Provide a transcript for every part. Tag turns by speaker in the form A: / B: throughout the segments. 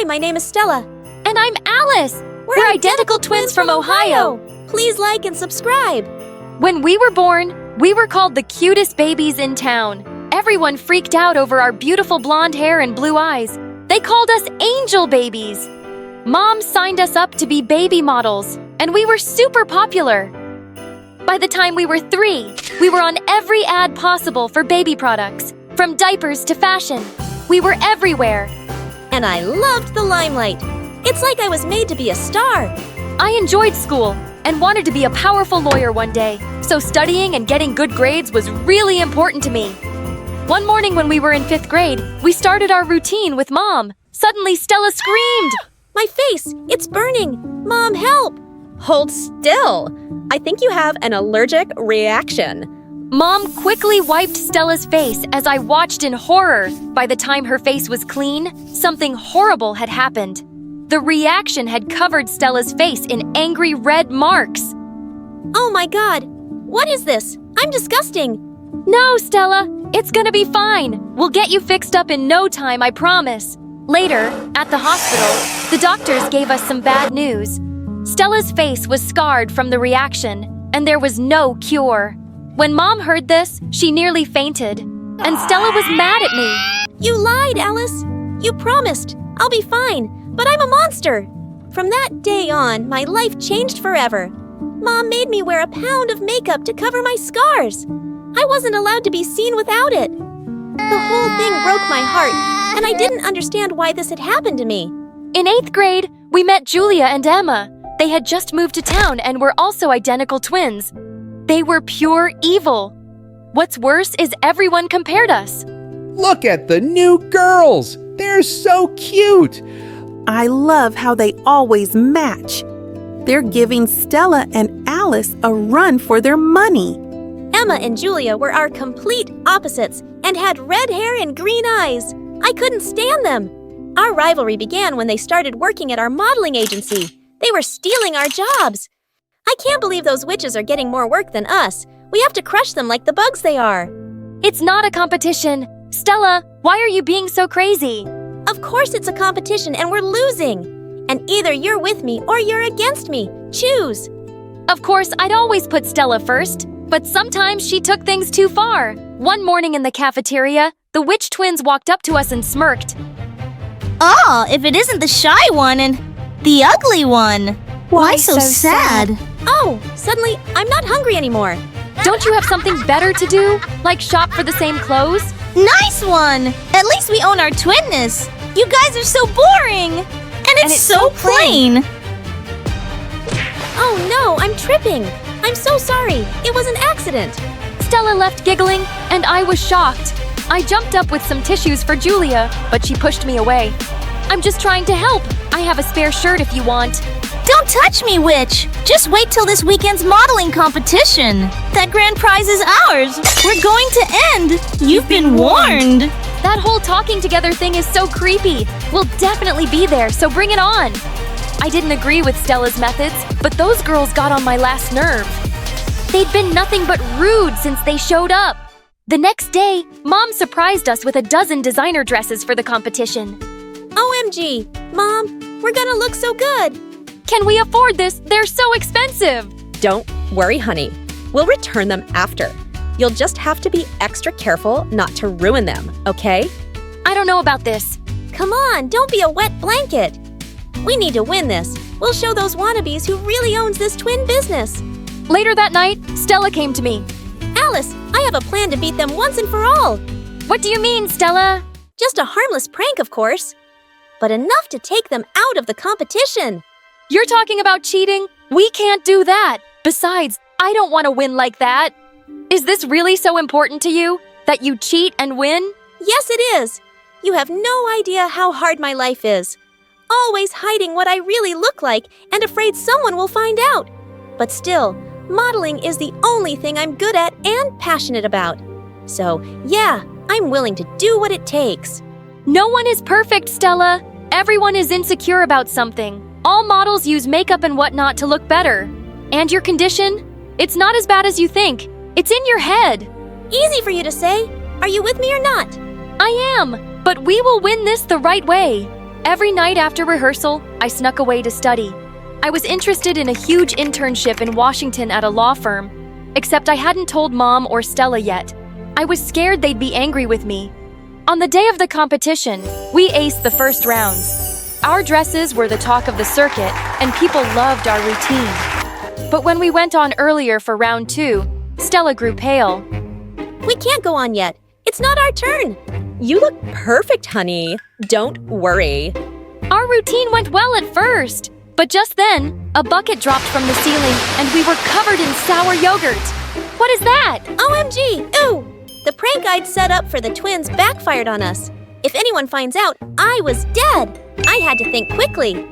A: Hi, my name is Stella.
B: And I'm Alice. We're identical twins from Ohio.
A: Please like and subscribe.
B: When we were born, we were called the cutest babies in town. Everyone freaked out over our beautiful blonde hair and blue eyes. They called us angel babies. Mom signed us up to be baby models, and we were super popular. By the time we were 3, we were on every ad possible for baby products, from diapers to fashion. We were everywhere.
A: And I loved the limelight. It's like I was made to be a star.
B: I enjoyed school and wanted to be a powerful lawyer one day, so studying and getting good grades was really important to me. One morning when we were in 5th grade, we started our routine with Mom. Suddenly, Stella screamed.
A: My face! It's burning! Mom, help! Hold still! I think you have an allergic reaction.
B: Mom quickly wiped Stella's face as I watched in horror. By the time her face was clean, something horrible had happened. The reaction had covered Stella's face in angry red marks.
A: Oh my God! What is this? I'm disgusting!
B: No, Stella! It's gonna be fine! We'll get you fixed up in no time, I promise. Later, at the hospital, the doctors gave us some bad news. Stella's face was scarred from the reaction, and there was no cure. When Mom heard this, she nearly fainted, and Stella was mad at me.
A: You lied, Alice! You promised! I'll be fine, but I'm a monster! From that day on, my life changed forever. Mom made me wear a pound of makeup to cover my scars. I wasn't allowed to be seen without it. The whole thing broke my heart, and I didn't understand why this had happened to me.
B: In 8th grade, we met Julia and Emma. They had just moved to town and were also identical twins. They were pure evil. What's worse is everyone compared us.
C: Look at the new girls! They're so cute!
D: I love how they always match. They're giving Stella and Alice a run for their money.
A: Emma and Julia were our complete opposites and had red hair and green eyes. I couldn't stand them. Our rivalry began when they started working at our modeling agency. They were stealing our jobs. I can't believe those witches are getting more work than us. We have to crush them like the bugs they are.
B: It's not a competition. Stella, why are you being so crazy?
A: Of course it's a competition and we're losing. And either you're with me or you're against me. Choose.
B: Of course, I'd always put Stella first, but sometimes she took things too far. One morning in the cafeteria, the witch twins walked up to us and smirked.
E: Oh, if it isn't the shy one and the ugly one. Why so sad?
A: Oh, suddenly I'm not hungry anymore.
B: Don't you have something better to do? Like shop for the same clothes?
E: Nice one! At least we own our twinness. You guys are so boring! And it's so plain!
A: Oh no, I'm tripping! I'm so sorry. It was an accident.
B: Stella left giggling, and I was shocked. I jumped up with some tissues for Julia, but she pushed me away. I'm just trying to help. I have a spare shirt if you want.
E: Don't touch me, witch! Just wait till this weekend's modeling competition. That grand prize is ours. We're going to end. You've been warned.
B: That whole talking together thing is so creepy. We'll definitely be there, so bring it on. I didn't agree with Stella's methods, but those girls got on my last nerve. They'd been nothing but rude since they showed up. The next day, Mom surprised us with a dozen designer dresses for the competition.
A: OMG! Mom, we're gonna look so good!
B: Can we afford this? They're so expensive!
A: Don't worry, honey. We'll return them after. You'll just have to be extra careful not to ruin them, okay?
B: I don't know about this.
A: Come on, don't be a wet blanket. We need to win this. We'll show those wannabes who really owns this twin business.
B: Later that night, Stella came to me.
A: Alice, I have a plan to beat them once and for all.
B: What do you mean, Stella?
A: Just a harmless prank, of course. But enough to take them out of the competition.
B: You're talking about cheating? We can't do that. Besides, I don't want to win like that. Is this really so important to you? That you cheat and win?
A: Yes, it is. You have no idea how hard my life is. Always hiding what I really look like and afraid someone will find out. But still, modeling is the only thing I'm good at and passionate about. So, yeah, I'm willing to do what it takes.
B: No one is perfect, Stella. Everyone is insecure about something. All models use makeup and whatnot to look better. And your condition? It's not as bad as you think. It's in your head.
A: Easy for you to say. Are you with me or not?
B: I am, but we will win this the right way. Every night after rehearsal, I snuck away to study. I was interested in a huge internship in Washington at a law firm, except I hadn't told Mom or Stella yet. I was scared they'd be angry with me. On the day of the competition, we aced the first rounds. Our dresses were the talk of the circuit, and people loved our routine. But when we went on earlier for round 2, Stella grew pale.
A: We can't go on yet. It's not our turn.
F: You look perfect, honey. Don't worry.
B: Our routine went well at first, but just then, a bucket dropped from the ceiling and we were covered in sour yogurt. What is that?
A: OMG! Ooh! The prank I'd set up for the twins backfired on us. If anyone finds out, I was dead. I had to think quickly.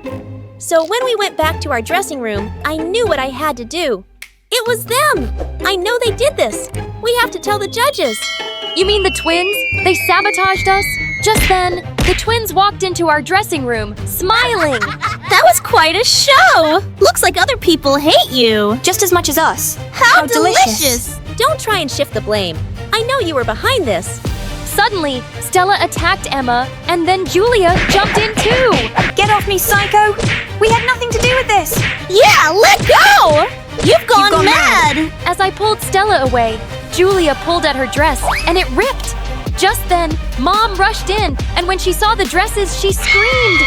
A: So when we went back to our dressing room, I knew what I had to do. It was them! I know they did this. We have to tell the judges.
B: You mean the twins? They sabotaged us? Just then, the twins walked into our dressing room, smiling.
E: That was quite a show! Looks like other people hate you.
G: Just as much as us.
E: How delicious!
A: Don't try and shift the blame. I know you were behind this.
B: Suddenly, Stella attacked Emma, and then Julia jumped in too.
G: Get off me, psycho! We had nothing to do with this!
E: Yeah, let go! You've gone mad!
B: As I pulled Stella away, Julia pulled at her dress, and it ripped. Just then, Mom rushed in, and when she saw the dresses, she screamed.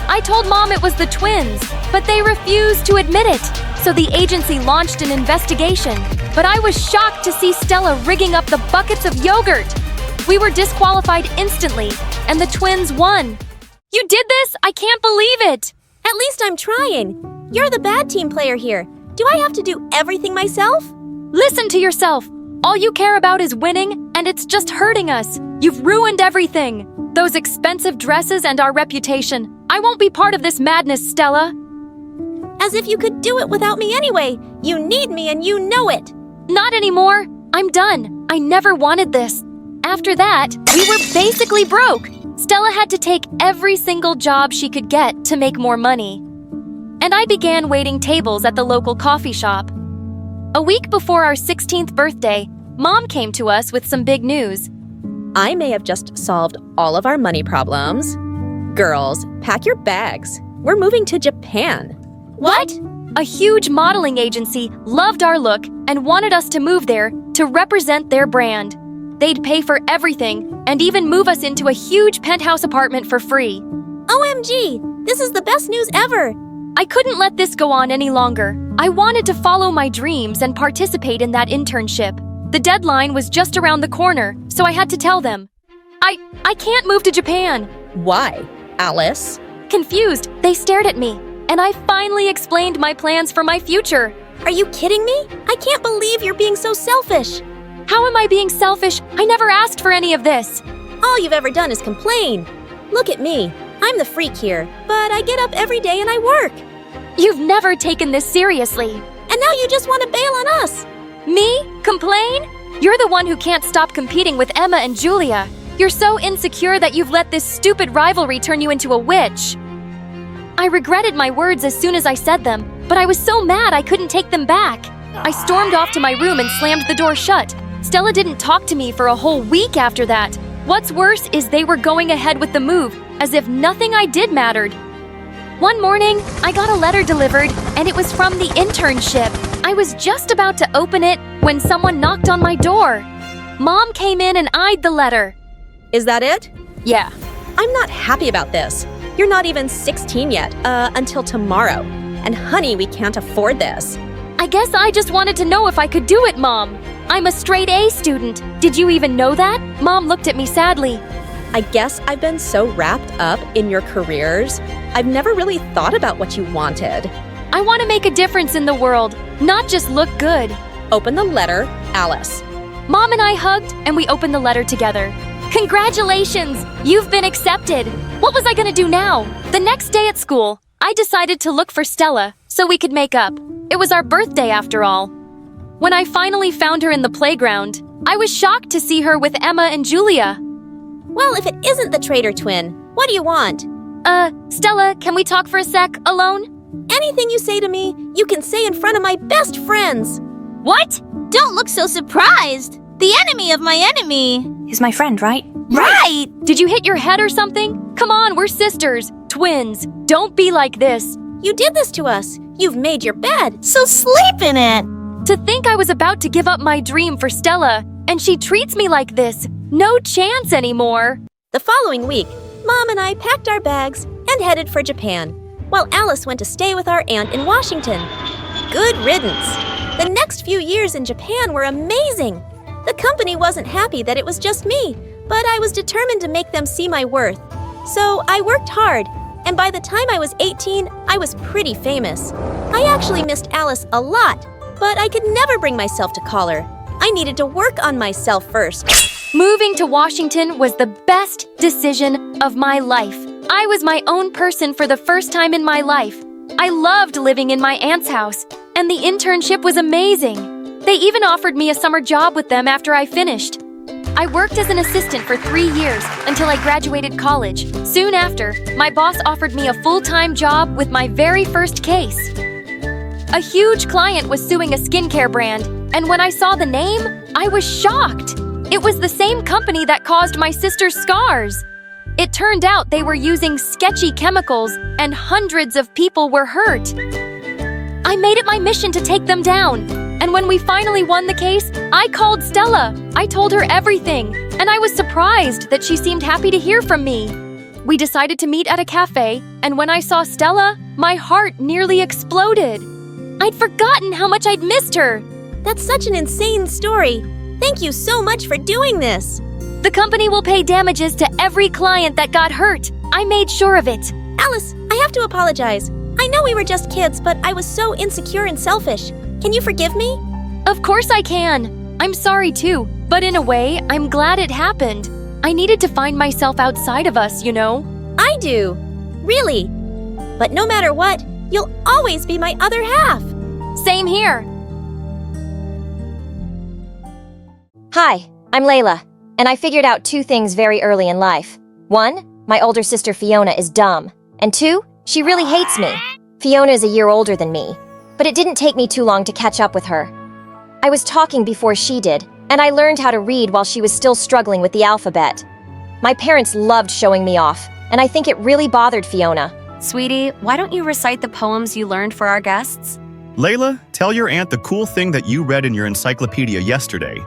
B: I told Mom it was the twins, but they refused to admit it. So the agency launched an investigation. But I was shocked to see Stella rigging up the buckets of yogurt. We were disqualified instantly, and the twins won. You did this? I can't believe it.
A: At least I'm trying. You're the bad team player here. Do I have to do everything myself?
B: Listen to yourself. All you care about is winning, and it's just hurting us. You've ruined everything. Those expensive dresses and our reputation. I won't be part of this madness, Stella.
A: As if you could do it without me anyway. You need me and you know it.
B: Not anymore. I'm done. I never wanted this. After that, we were basically broke. Stella had to take every single job she could get to make more money. And I began waiting tables at the local coffee shop. A week before our 16th birthday, Mom came to us with some big news.
F: I may have just solved all of our money problems. Girls, pack your bags. We're moving to Japan.
B: What? A huge modeling agency loved our look and wanted us to move there to represent their brand. They'd pay for everything and even move us into a huge penthouse apartment for free.
A: OMG! This is the best news ever!
B: I couldn't let this go on any longer. I wanted to follow my dreams and participate in that internship. The deadline was just around the corner, so I had to tell them. I can't move to Japan.
F: Why, Alice?
B: Confused, they stared at me, and I finally explained my plans for my future.
A: Are you kidding me? I can't believe you're being so selfish.
B: How am I being selfish? I never asked for any of this.
A: All you've ever done is complain. Look at me. I'm the freak here, but I get up every day and I work.
B: You've never taken this seriously.
A: And now you just want to bail on us.
B: Me? Complain? You're the one who can't stop competing with Emma and Julia. You're so insecure that you've let this stupid rivalry turn you into a witch. I regretted my words as soon as I said them, but I was so mad I couldn't take them back. I stormed off to my room and slammed the door shut. Stella didn't talk to me for a whole week after that. What's worse is they were going ahead with the move, as if nothing I did mattered. One morning, I got a letter delivered, and it was from the internship. I was just about to open it when someone knocked on my door. Mom came in and eyed the letter.
F: Is that it?
B: Yeah.
F: I'm not happy about this. You're not even 16 yet, until tomorrow. And honey, we can't afford this.
B: I guess I just wanted to know if I could do it, Mom. I'm a straight A student. Did you even know that? Mom looked at me sadly.
F: I guess I've been so wrapped up in your careers, I've never really thought about what you wanted.
B: I want to make a difference in the world, not just look good.
F: Open the letter, Alice.
B: Mom and I hugged, and we opened the letter together. Congratulations! You've been accepted! What was I gonna do now? The next day at school, I decided to look for Stella so we could make up. It was our birthday after all. When I finally found her in the playground, I was shocked to see her with Emma and Julia.
A: Well, if it isn't the traitor twin, what do you want?
B: Stella, can we talk for a sec, alone?
A: Anything you say to me, you can say in front of my best friends.
E: What? Don't look so surprised. The enemy of my enemy.
G: Is my friend, right?
E: Right!
B: Did you hit your head or something? Come on, we're sisters. Twins, don't be like this.
A: You did this to us. You've made your bed.
E: So sleep in it.
B: To think I was about to give up my dream for Stella, and she treats me like this. No chance anymore.
A: The following week, Mom and I packed our bags and headed for Japan, while Alice went to stay with our aunt in Washington. Good riddance. The next few years in Japan were amazing. The company wasn't happy that it was just me, but I was determined to make them see my worth. So I worked hard, and by the time I was 18, I was pretty famous. I actually missed Alice a lot, but I could never bring myself to call her. I needed to work on myself first.
B: Moving to Washington was the best decision of my life. I was my own person for the first time in my life. I loved living in my aunt's house, and the internship was amazing. They even offered me a summer job with them after I finished. I worked as an assistant for 3 years until I graduated college. Soon after, my boss offered me a full-time job with my very first case. A huge client was suing a skincare brand, and when I saw the name, I was shocked. It was the same company that caused my sister's scars. It turned out they were using sketchy chemicals, and hundreds of people were hurt. I made it my mission to take them down, and when we finally won the case, I called Stella. I told her everything, and I was surprised that she seemed happy to hear from me. We decided to meet at a cafe, and when I saw Stella, my heart nearly exploded. I'd forgotten how much I'd missed her.
A: That's such an insane story. Thank you so much for doing this.
B: The company will pay damages to every client that got hurt. I made sure of it.
A: Alice, I have to apologize. I know we were just kids, but I was so insecure and selfish. Can you forgive me?
B: Of course I can. I'm sorry too, but in a way, I'm glad it happened. I needed to find myself outside of us, you know?
A: I do. Really. But no matter what, you'll always be my other half.
B: Same here.
H: Hi, I'm Layla, and I figured out 2 things very early in life. 1, my older sister Fiona is dumb, and 2, she really hates me. Fiona is a year older than me, but it didn't take me too long to catch up with her. I was talking before she did, and I learned how to read while she was still struggling with the alphabet. My parents loved showing me off, and I think it really bothered Fiona.
I: Sweetie, why don't you recite the poems you learned for our guests?
J: Layla, tell your aunt the cool thing that you read in your encyclopedia yesterday.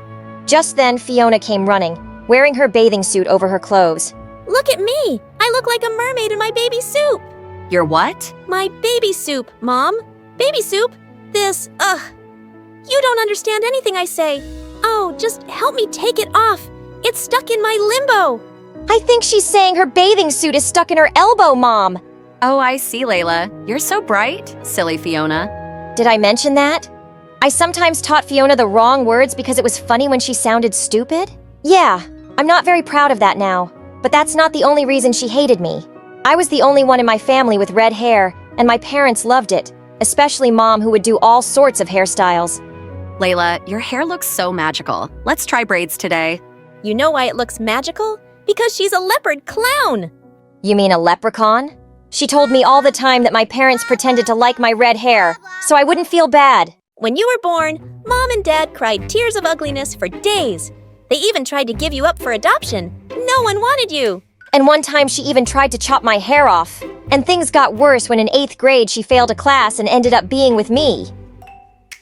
H: Just then, Fiona came running, wearing her bathing suit over her clothes.
A: Look at me. I look like a mermaid in my baby soup.
I: Your what?
A: My baby soup, Mom. Baby soup? This, You don't understand anything I say. Oh, just help me take it off. It's stuck in my limbo.
H: I think she's saying her bathing suit is stuck in her elbow, Mom.
I: Oh, I see, Layla. You're so bright, silly Fiona.
H: Did I mention that? I sometimes taught Fiona the wrong words because it was funny when she sounded stupid? Yeah, I'm not very proud of that now, but that's not the only reason she hated me. I was the only one in my family with red hair, and my parents loved it, especially Mom, who would do all sorts of hairstyles.
I: Layla, your hair looks so magical. Let's try braids today.
A: You know why it looks magical? Because she's a leopard clown.
H: You mean a leprechaun? She told me all the time that my parents pretended to like my red hair, so I wouldn't feel bad.
A: When you were born, Mom and Dad cried tears of ugliness for days. They even tried to give you up for adoption. No one wanted you.
H: And one time she even tried to chop my hair off. And things got worse when in 8th grade she failed a class and ended up being with me.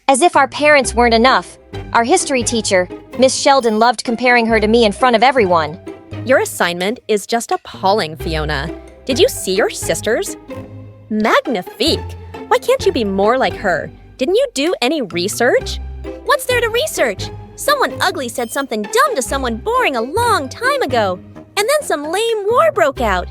H: As if our parents weren't enough, our history teacher, Miss Sheldon, loved comparing her to me in front of everyone.
F: Your assignment is just appalling, Fiona. Did you see your sisters? Magnifique! Why can't you be more like her? Didn't you do any research?
A: What's there to research? Someone ugly said something dumb to someone boring a long time ago, and then some lame war broke out.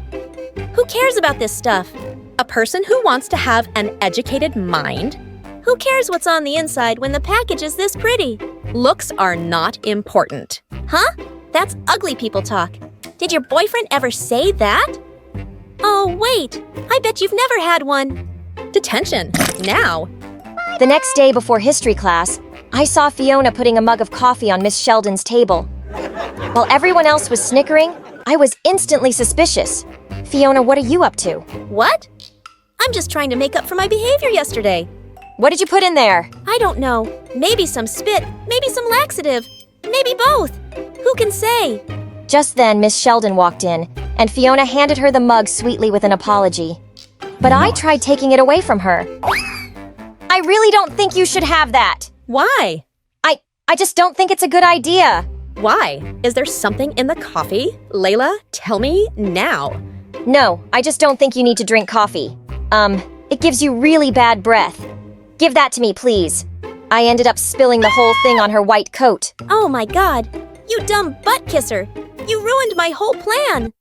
A: Who cares about this stuff?
F: A person who wants to have an educated mind?
A: Who cares what's on the inside when the package is this pretty?
F: Looks are not important.
A: Huh? That's ugly people talk. Did your boyfriend ever say that? Oh, wait. I bet you've never had one.
F: Detention. Now.
H: The next day before history class, I saw Fiona putting a mug of coffee on Miss Sheldon's table. While everyone else was snickering, I was instantly suspicious. Fiona, what are you up to?
A: What? I'm just trying to make up for my behavior yesterday.
H: What did you put in there?
A: I don't know. Maybe some spit, maybe some laxative, maybe both. Who can say?
H: Just then, Miss Sheldon walked in, and Fiona handed her the mug sweetly with an apology. But I tried taking it away from her. I really don't think you should have that.
F: Why?
H: I just don't think it's a good idea.
F: Why? Is there something in the coffee? Layla, tell me now.
H: No, I just don't think you need to drink coffee. It gives you really bad breath. Give that to me, please. I ended up spilling the whole thing on her white coat.
A: Oh my god, you dumb butt kisser. You ruined my whole plan.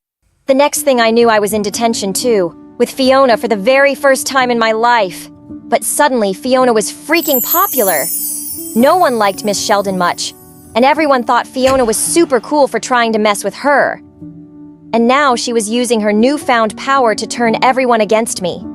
H: The next thing I knew, I was in detention too, with Fiona for the very first time in my life. But suddenly, Fiona was freaking popular. No one liked Miss Sheldon much, and everyone thought Fiona was super cool for trying to mess with her. And now she was using her newfound power to turn everyone against me.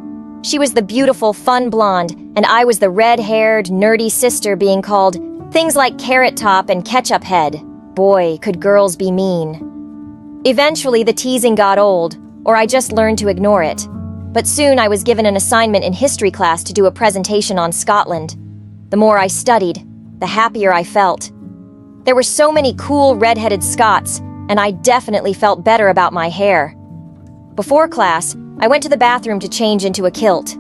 H: She was the beautiful, fun blonde, and I was the red-haired, nerdy sister being called things like Carrot Top and Ketchup Head. Boy, could girls be mean. Eventually, the teasing got old, or I just learned to ignore it. But soon I was given an assignment in history class to do a presentation on Scotland. The more I studied, the happier I felt. There were so many cool red-headed Scots, and I definitely felt better about my hair. Before class, I went to the bathroom to change into a kilt.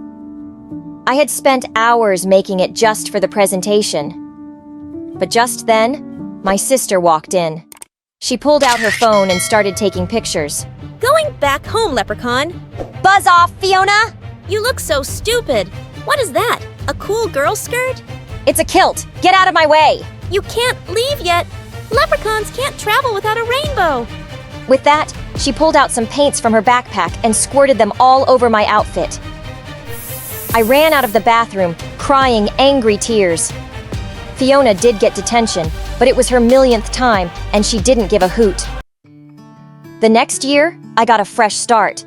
H: I had spent hours making it just for the presentation. But just then, my sister walked in. She pulled out her phone and started taking pictures.
A: Going back home, Leprechaun.
H: Buzz off, Fiona!
A: You look so stupid. What is that? A cool girl skirt?
H: It's a kilt. Get out of my way!
A: You can't leave yet. Leprechauns can't travel without a rainbow.
H: With that, she pulled out some paints from her backpack and squirted them all over my outfit. I ran out of the bathroom, crying angry tears. Fiona did get detention, but it was her millionth time, and she didn't give a hoot. The next year, I got a fresh start.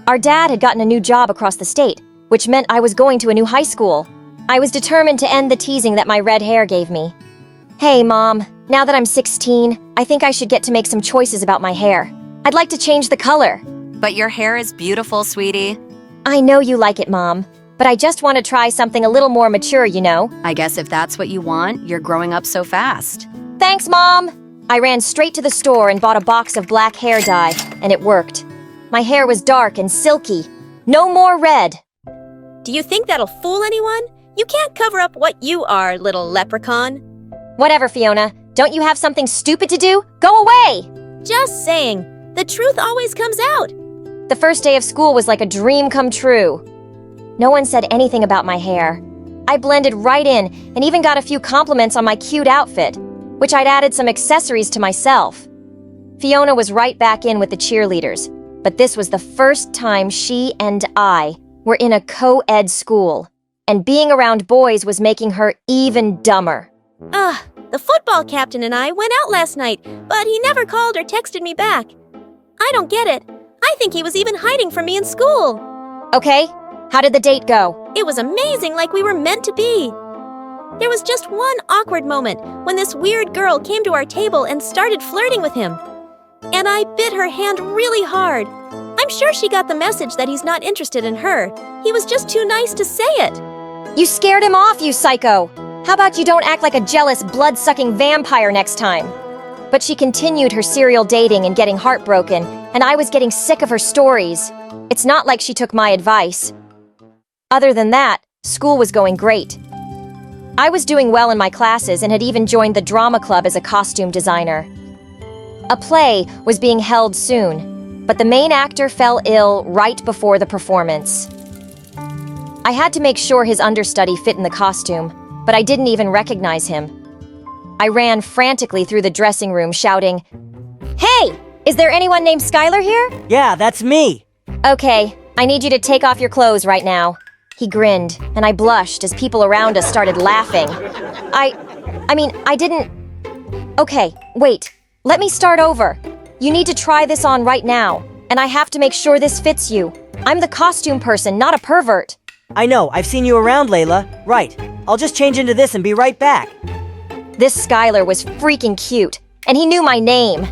H: Our dad had gotten a new job across the state, which meant I was going to a new high school. I was determined to end the teasing that my red hair gave me. Hey, Mom, now that I'm 16, I think I should get to make some choices about my hair. I'd like to change the color.
I: But your hair is beautiful, sweetie.
H: I know you like it, Mom, but I just want to try something a little more mature, you know?
I: I guess if that's what you want, you're growing up so fast.
H: Thanks, Mom! I ran straight to the store and bought a box of black hair dye, and it worked. My hair was dark and silky. No more red.
A: Do you think that'll fool anyone? You can't cover up what you are, little leprechaun.
H: Whatever, Fiona. Don't you have something stupid to do? Go away!
A: Just saying. The truth always comes out.
H: The first day of school was like a dream come true. No one said anything about my hair. I blended right in and even got a few compliments on my cute outfit, which I'd added some accessories to myself. Fiona was right back in with the cheerleaders, but this was the first time she and I were in a co-ed school, and being around boys was making her even dumber.
A: The football captain and I went out last night, but he never called or texted me back. I don't get it. I think he was even hiding from me in school.
H: Okay, how did the date go?
A: It was amazing, like we were meant to be. There was just one awkward moment when this weird girl came to our table and started flirting with him. And I bit her hand really hard. I'm sure she got the message that he's not interested in her. He was just too nice to say it.
H: You scared him off, you psycho! How about you don't act like a jealous, blood-sucking vampire next time? But she continued her serial dating and getting heartbroken, and I was getting sick of her stories. It's not like she took my advice. Other than that, school was going great. I was doing well in my classes and had even joined the drama club as a costume designer. A play was being held soon, but the main actor fell ill right before the performance. I had to make sure his understudy fit in the costume, but I didn't even recognize him. I ran frantically through the dressing room shouting, "Hey! Is there anyone named Skylar here?"
K: Yeah, that's me.
H: Okay, I need you to take off your clothes right now. He grinned, and I blushed as people around us started laughing. I didn't... Okay, wait. Let me start over. You need to try this on right now, and I have to make sure this fits you. I'm the costume person, not a pervert.
K: I know, I've seen you around, Layla. Right. I'll just change into this and be right back.
H: This Skylar was freaking cute, and he knew my name.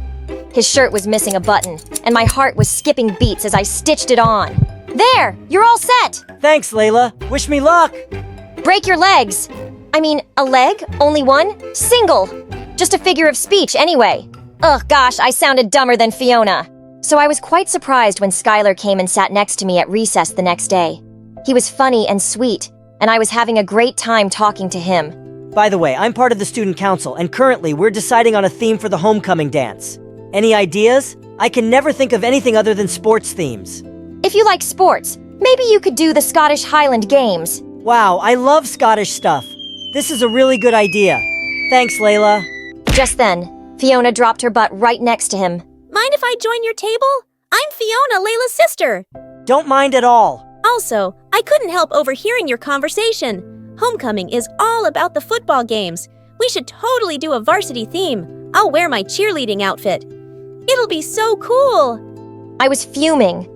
H: His shirt was missing a button, and my heart was skipping beats as I stitched it on. There! You're all set!
K: Thanks, Layla. Wish me luck.
H: Break your legs. A leg? Only one? Single. Just a figure of speech, anyway. Ugh, gosh, I sounded dumber than Fiona. So I was quite surprised when Skylar came and sat next to me at recess the next day. He was funny and sweet, and I was having a great time talking to him.
K: By the way, I'm part of the student council, and currently we're deciding on a theme for the homecoming dance. Any ideas? I can never think of anything other than sports themes.
H: If you like sports, maybe you could do the Scottish Highland Games.
K: Wow, I love Scottish stuff. This is a really good idea. Thanks, Layla.
H: Just then, Fiona dropped her butt right next to him.
A: Mind if I join your table? I'm Fiona, Layla's sister.
K: Don't mind at all.
A: Also, I couldn't help overhearing your conversation. Homecoming is all about the football games. We should totally do a varsity theme. I'll wear my cheerleading outfit. It'll be so cool.
H: I was fuming.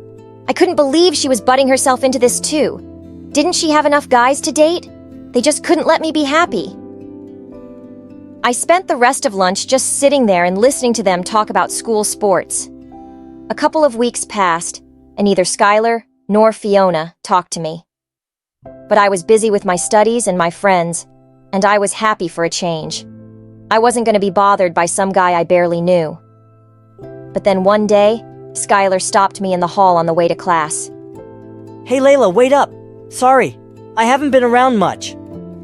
H: I couldn't believe she was butting herself into this too. Didn't she have enough guys to date? They just couldn't let me be happy. I spent the rest of lunch just sitting there and listening to them talk about school sports. A couple of weeks passed, and neither Skylar nor Fiona talked to me. But I was busy with my studies and my friends, and I was happy for a change. I wasn't going to be bothered by some guy I barely knew. But then one day, Skylar stopped me in the hall on the way to class.
K: Hey Layla, wait up. Sorry, I haven't been around much.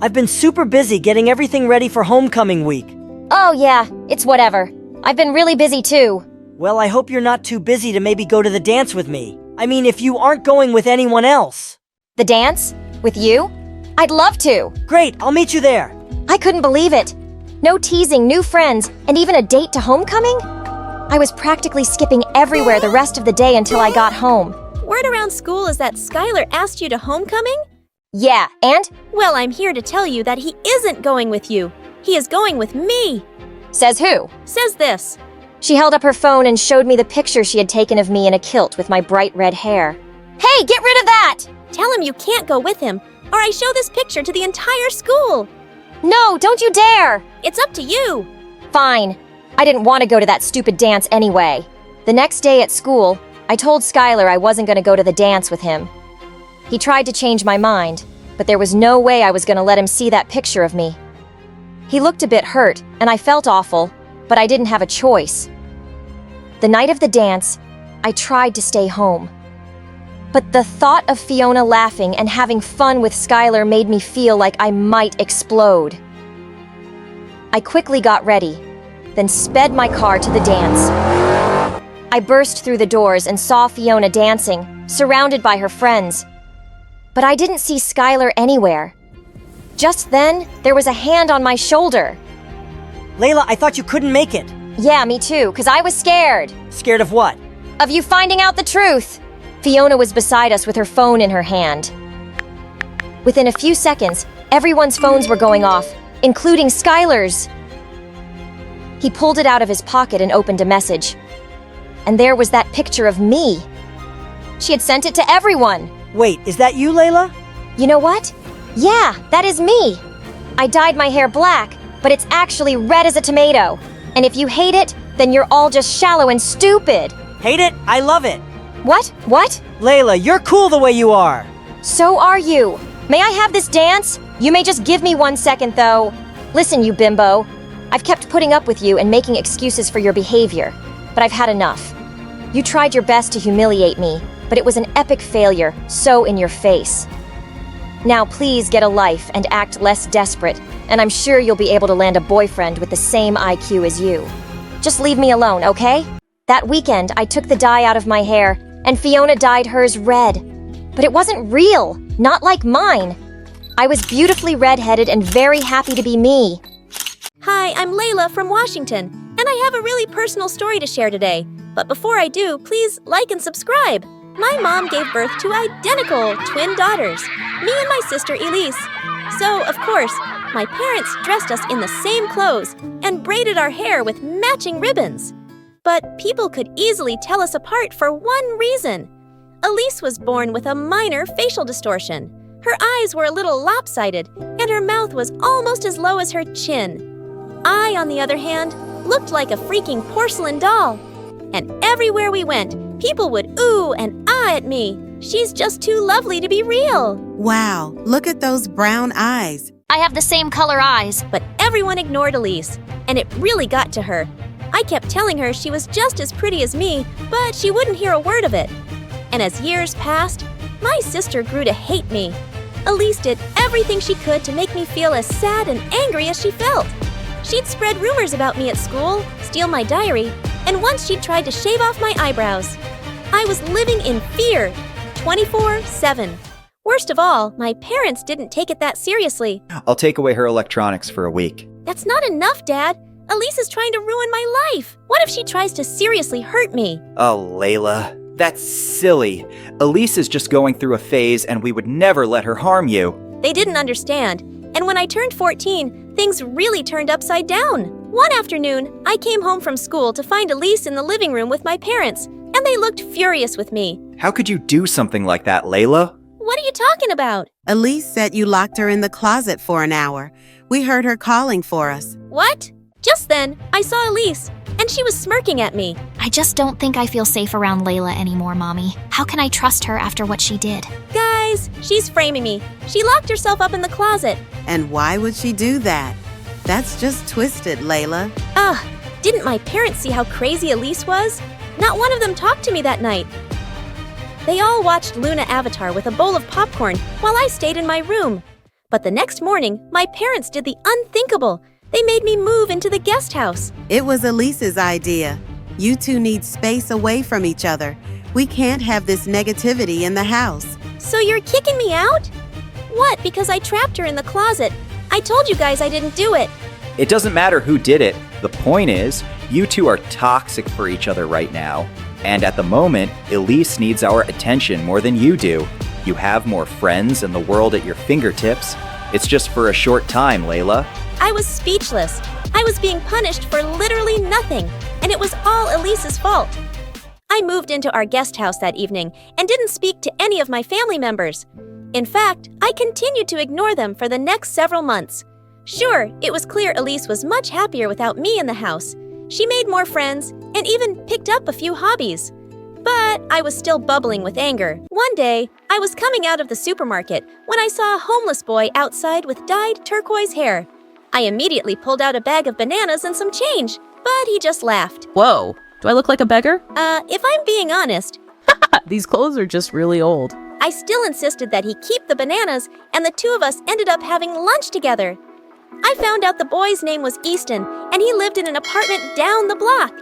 K: I've been super busy getting everything ready for homecoming week.
H: Oh yeah, it's whatever. I've been really busy too.
K: Well, I hope you're not too busy to maybe go to the dance with me. I mean, if you aren't going with anyone else.
H: The dance? With you? I'd love to.
K: Great, I'll meet you there.
H: I couldn't believe it. No teasing, new friends, and even a date to homecoming? I was practically skipping everywhere the rest of the day until I got home.
A: Word around school is that Skylar asked you to homecoming?
H: Yeah, and?
A: Well, I'm here to tell you that he isn't going with you. He is going with me.
H: Says who?
A: Says this.
H: She held up her phone and showed me the picture she had taken of me in a kilt with my bright red hair. Hey, get rid of that!
A: Tell him you can't go with him, or I show this picture to the entire school.
H: No, don't you dare!
A: It's up to you.
H: Fine. I didn't want to go to that stupid dance anyway. The next day at school, I told Skylar I wasn't going to go to the dance with him. He tried to change my mind, but there was no way I was going to let him see that picture of me. He looked a bit hurt, and I felt awful, but I didn't have a choice. The night of the dance, I tried to stay home. But the thought of Fiona laughing and having fun with Skylar made me feel like I might explode. I quickly got ready, then sped my car to the dance. I burst through the doors and saw Fiona dancing, surrounded by her friends. But I didn't see Skylar anywhere. Just then, there was a hand on my shoulder.
K: Layla, I thought you couldn't make it.
H: Yeah, me too, 'cause I was scared.
K: Scared of what?
H: Of you finding out the truth. Fiona was beside us with her phone in her hand. Within a few seconds, everyone's phones were going off, including Skylar's. He pulled it out of his pocket and opened a message. And there was that picture of me. She had sent it to everyone.
K: Wait, is that you, Layla?
H: You know what? Yeah, that is me. I dyed my hair black, but it's actually red as a tomato. And if you hate it, then you're all just shallow and stupid.
K: Hate it? I love it.
H: What? What?
K: Layla, you're cool the way you are.
H: So are you. May I have this dance? You may just give me 1 second, though. Listen, you bimbo. I've kept putting up with you and making excuses for your behavior, but I've had enough. You tried your best to humiliate me, but it was an epic failure, so in your face. Now please get a life and act less desperate, and I'm sure you'll be able to land a boyfriend with the same IQ as you. Just leave me alone, okay? That weekend, I took the dye out of my hair, and Fiona dyed hers red. But it wasn't real, not like mine. I was beautifully red-headed and very happy to be me.
A: Hi, I'm Layla from Washington, and I have a really personal story to share today. But before I do, please like and subscribe. My mom gave birth to identical twin daughters, me and my sister Elise. So, of course, my parents dressed us in the same clothes and braided our hair with matching ribbons. But people could easily tell us apart for one reason. Elise was born with a minor facial distortion. Her eyes were a little lopsided, and her mouth was almost as low as her chin. I, on the other hand, looked like a freaking porcelain doll. And everywhere we went, people would ooh and ah at me. She's just too lovely to be real.
L: Wow, look at those brown eyes.
E: I have the same color eyes.
A: But everyone ignored Elise, and it really got to her. I kept telling her she was just as pretty as me, but she wouldn't hear a word of it. And as years passed, my sister grew to hate me. Elise did everything she could to make me feel as sad and angry as she felt. She'd spread rumors about me at school, steal my diary, and once she'd tried to shave off my eyebrows. I was living in fear, 24/7. Worst of all, my parents didn't take it that seriously.
M: I'll take away her electronics for a week.
A: That's not enough, Dad. Elise is trying to ruin my life. What if she tries to seriously hurt me?
M: Oh, Layla, that's silly. Elise is just going through a phase and we would never let her harm you.
A: They didn't understand, and when I turned 14, things really turned upside down. One afternoon, I came home from school to find Elise in the living room with my parents, and they looked furious with me.
M: How could you do something like that, Layla?
A: What are you talking about?
L: Elise said you locked her in the closet for an hour. We heard her calling for us.
A: What? Just then, I saw Elise, and she was smirking at me.
N: I just don't think I feel safe around Layla anymore, Mommy. How can I trust her after what she did?
A: Guys, she's framing me. She locked herself up in the closet.
L: And why would she do that? That's just twisted, Layla.
A: Didn't my parents see how crazy Elise was? Not one of them talked to me that night. They all watched Luna Avatar with a bowl of popcorn while I stayed in my room. But the next morning, my parents did the unthinkable. They made me move into the guest house.
L: It was Elise's idea. You two need space away from each other. We can't have this negativity in the house.
A: So you're kicking me out? What, because I trapped her in the closet? I told you guys I didn't do it.
M: It doesn't matter who did it. The point is, you two are toxic for each other right now. And at the moment, Elise needs our attention more than you do. You have more friends and the world at your fingertips. It's just for a short time, Layla.
A: I was speechless. I was being punished for literally nothing, and it was all Elise's fault. I moved into our guest house that evening and didn't speak to any of my family members. In fact, I continued to ignore them for the next several months. Sure, it was clear Elise was much happier without me in the house. She made more friends and even picked up a few hobbies. But I was still bubbling with anger. One day, I was coming out of the supermarket when I saw a homeless boy outside with dyed turquoise hair. I immediately pulled out a bag of bananas and some change, but he just laughed.
O: Whoa, do I look like a beggar?
A: If I'm being honest,
O: These clothes are just really old.
A: I still insisted that he keep the bananas, and the two of us ended up having lunch together. I found out the boy's name was Easton, and he lived in an apartment down the block.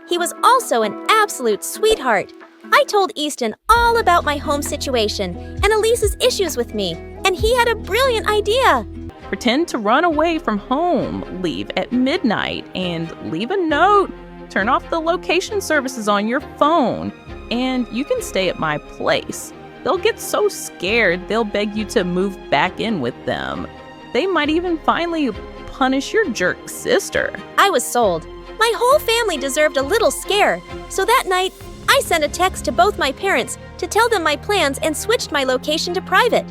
A: He was also an absolute sweetheart. I told Easton all about my home situation and Elise's issues with me, and he had a brilliant idea.
O: Pretend to run away from home, leave at midnight, and leave a note. Turn off the location services on your phone, and you can stay at my place. They'll get so scared they'll beg you to move back in with them. They might even finally punish your jerk sister.
A: I was sold. My whole family deserved a little scare, so that night, I sent a text to both my parents to tell them my plans and switched my location to private.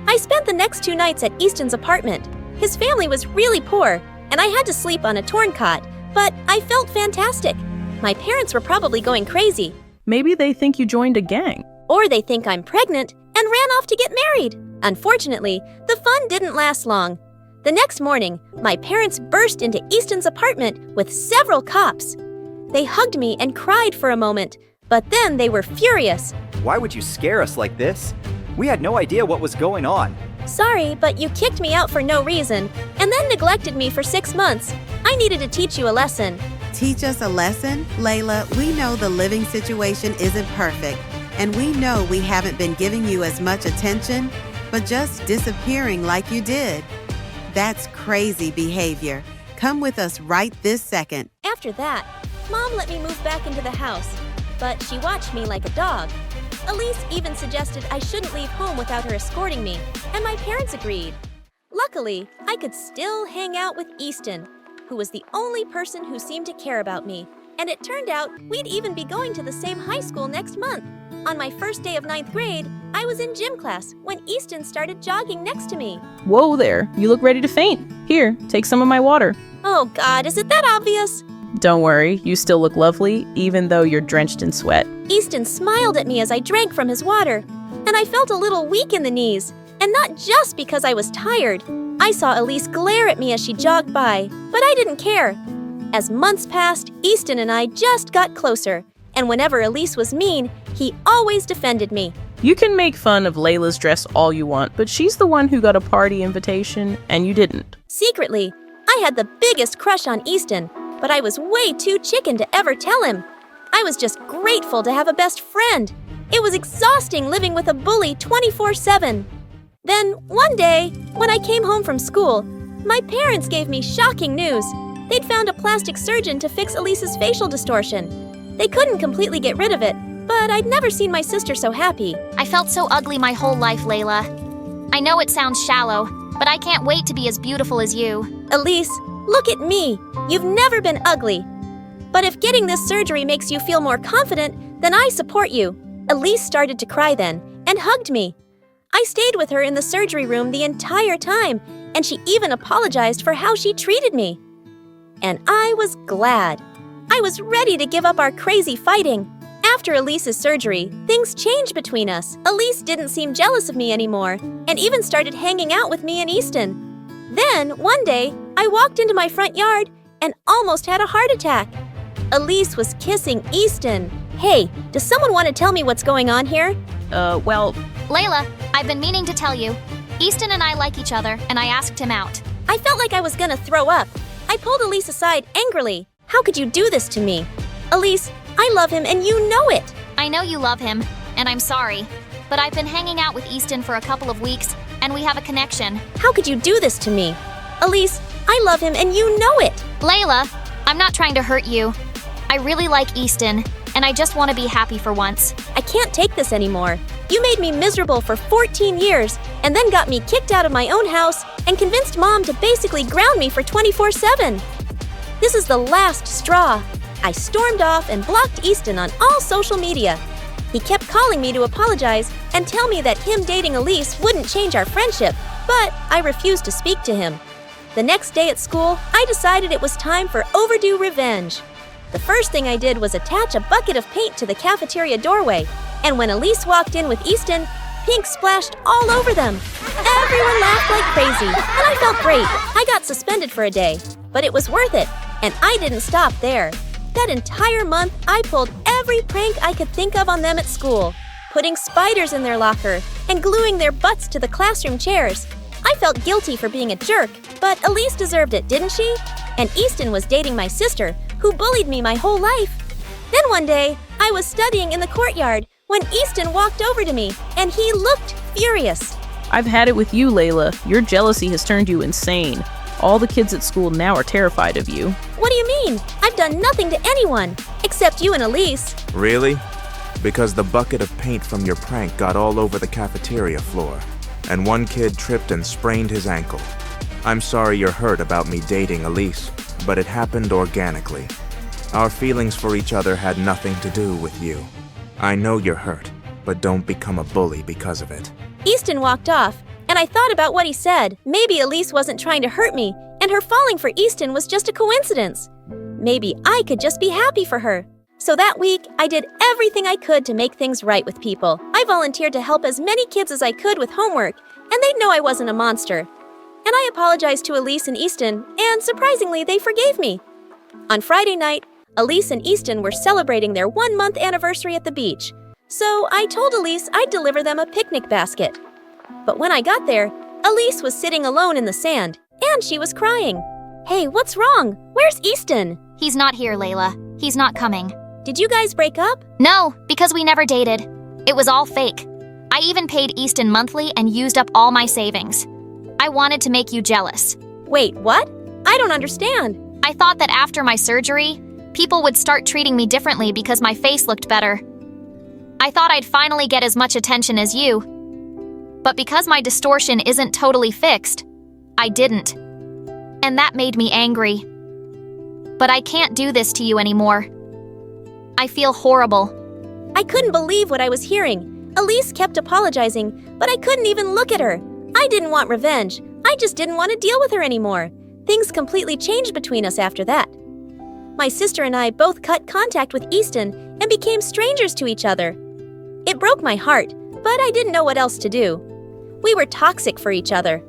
A: I spent the next 2 nights at Easton's apartment. His family was really poor, and I had to sleep on a torn cot, but I felt fantastic. My parents were probably going crazy.
O: Maybe they think you joined a gang.
A: Or they think I'm pregnant and ran off to get married. Unfortunately, the fun didn't last long. The next morning, my parents burst into Easton's apartment with several cops. They hugged me and cried for a moment, but then they were furious.
M: Why would you scare us like this? We had no idea what was going on.
A: Sorry, but you kicked me out for no reason, and then neglected me for 6 months. I needed to teach you a lesson.
L: Teach us a lesson? Layla, we know the living situation isn't perfect, and we know we haven't been giving you as much attention, but just disappearing like you did. That's crazy behavior. Come with us right this second.
A: After that, Mom let me move back into the house, but she watched me like a dog. Elise even suggested I shouldn't leave home without her escorting me, and my parents agreed. Luckily, I could still hang out with Easton, who was the only person who seemed to care about me, and it turned out we'd even be going to the same high school next month. On my first day of 9th grade, I was in gym class when Easton started jogging next to me.
O: Whoa there, you look ready to faint. Here, take some of my water.
A: Oh God, is it that obvious?
O: Don't worry, you still look lovely, even though you're drenched in sweat.
A: Easton smiled at me as I drank from his water, and I felt a little weak in the knees, and not just because I was tired. I saw Elise glare at me as she jogged by, but I didn't care. As months passed, Easton and I just got closer, and whenever Elise was mean, he always defended me.
O: You can make fun of Layla's dress all you want, but she's the one who got a party invitation, and you didn't.
A: Secretly, I had the biggest crush on Easton, but I was way too chicken to ever tell him. I was just grateful to have a best friend. It was exhausting living with a bully 24/7. Then, one day, when I came home from school, my parents gave me shocking news. They'd found a plastic surgeon to fix Elise's facial distortion. They couldn't completely get rid of it, but I'd never seen my sister so happy.
N: I felt so ugly my whole life, Layla. I know it sounds shallow, but I can't wait to be as beautiful as you.
A: Elise, look at me. You've never been ugly. But if getting this surgery makes you feel more confident, then I support you. Elise started to cry then and hugged me. I stayed with her in the surgery room the entire time, and she even apologized for how she treated me. And I was glad. I was ready to give up our crazy fighting. After Elise's surgery, things changed between us. Elise didn't seem jealous of me anymore, and even started hanging out with me and Easton. Then, one day, I walked into my front yard and almost had a heart attack. Elise was kissing Easton. Hey, does someone want to tell me what's going on here?
N: Layla, I've been meaning to tell you. Easton and I like each other, and I asked him out.
A: I felt like I was gonna throw up. I pulled Elise aside angrily. How could you do this to me? Elise, I love him and you know it.
N: I know you love him, and I'm sorry. But I've been hanging out with Easton for a couple of weeks, and we have a connection.
A: How could you do this to me? Elise, I love him and you know it.
N: Layla, I'm not trying to hurt you. I really like Easton, and I just want to be happy for once.
A: I can't take this anymore. You made me miserable for 14 years, and then got me kicked out of my own house and convinced Mom to basically ground me for 24/7. This is the last straw. I stormed off and blocked Easton on all social media. He kept calling me to apologize and tell me that him dating Elise wouldn't change our friendship, but I refused to speak to him. The next day at school, I decided it was time for overdue revenge. The first thing I did was attach a bucket of paint to the cafeteria doorway, and when Elise walked in with Easton, pink splashed all over them. Everyone laughed like crazy, and I felt great. I got suspended for a day, but it was worth it, and I didn't stop there. That entire month, I pulled every prank I could think of on them at school, putting spiders in their locker and gluing their butts to the classroom chairs. I felt guilty for being a jerk, but Elise deserved it, didn't she? And Easton was dating my sister, who bullied me my whole life. Then one day, I was studying in the courtyard when Easton walked over to me, and he looked furious.
O: I've had it with you, Layla. Your jealousy has turned you insane. All the kids at school now are terrified of you.
A: What do you mean? I've done nothing to anyone, except you and Elise.
P: Really? Because the bucket of paint from your prank got all over the cafeteria floor, and one kid tripped and sprained his ankle. I'm sorry you're hurt about me dating Elise, but it happened organically. Our feelings for each other had nothing to do with you. I know you're hurt, but don't become a bully because of it.
A: Easton walked off, and I thought about what he said. Maybe Elise wasn't trying to hurt me, and her falling for Easton was just a coincidence. Maybe I could just be happy for her. So that week, I did everything I could to make things right with people. I volunteered to help as many kids as I could with homework, and they'd know I wasn't a monster. And I apologized to Elise and Easton, and surprisingly, they forgave me. On Friday night, Elise and Easton were celebrating their 1-month anniversary at the beach. So I told Elise I'd deliver them a picnic basket. But when I got there, Elise was sitting alone in the sand, and she was crying. Hey, what's wrong? Where's Easton?
N: He's not here, Layla. He's not coming.
A: Did you guys break up?
N: No, because we never dated. It was all fake. I even paid Easton monthly and used up all my savings. I wanted to make you jealous.
A: Wait, what? I don't understand.
N: I thought that after my surgery, people would start treating me differently because my face looked better. I thought I'd finally get as much attention as you. But because my distortion isn't totally fixed, I didn't. And that made me angry. But I can't do this to you anymore. I feel horrible.
A: I couldn't believe what I was hearing. Elise kept apologizing, but I couldn't even look at her. I didn't want revenge. I just didn't want to deal with her anymore. Things completely changed between us after that. My sister and I both cut contact with Easton and became strangers to each other. It broke my heart, but I didn't know what else to do. We were toxic for each other.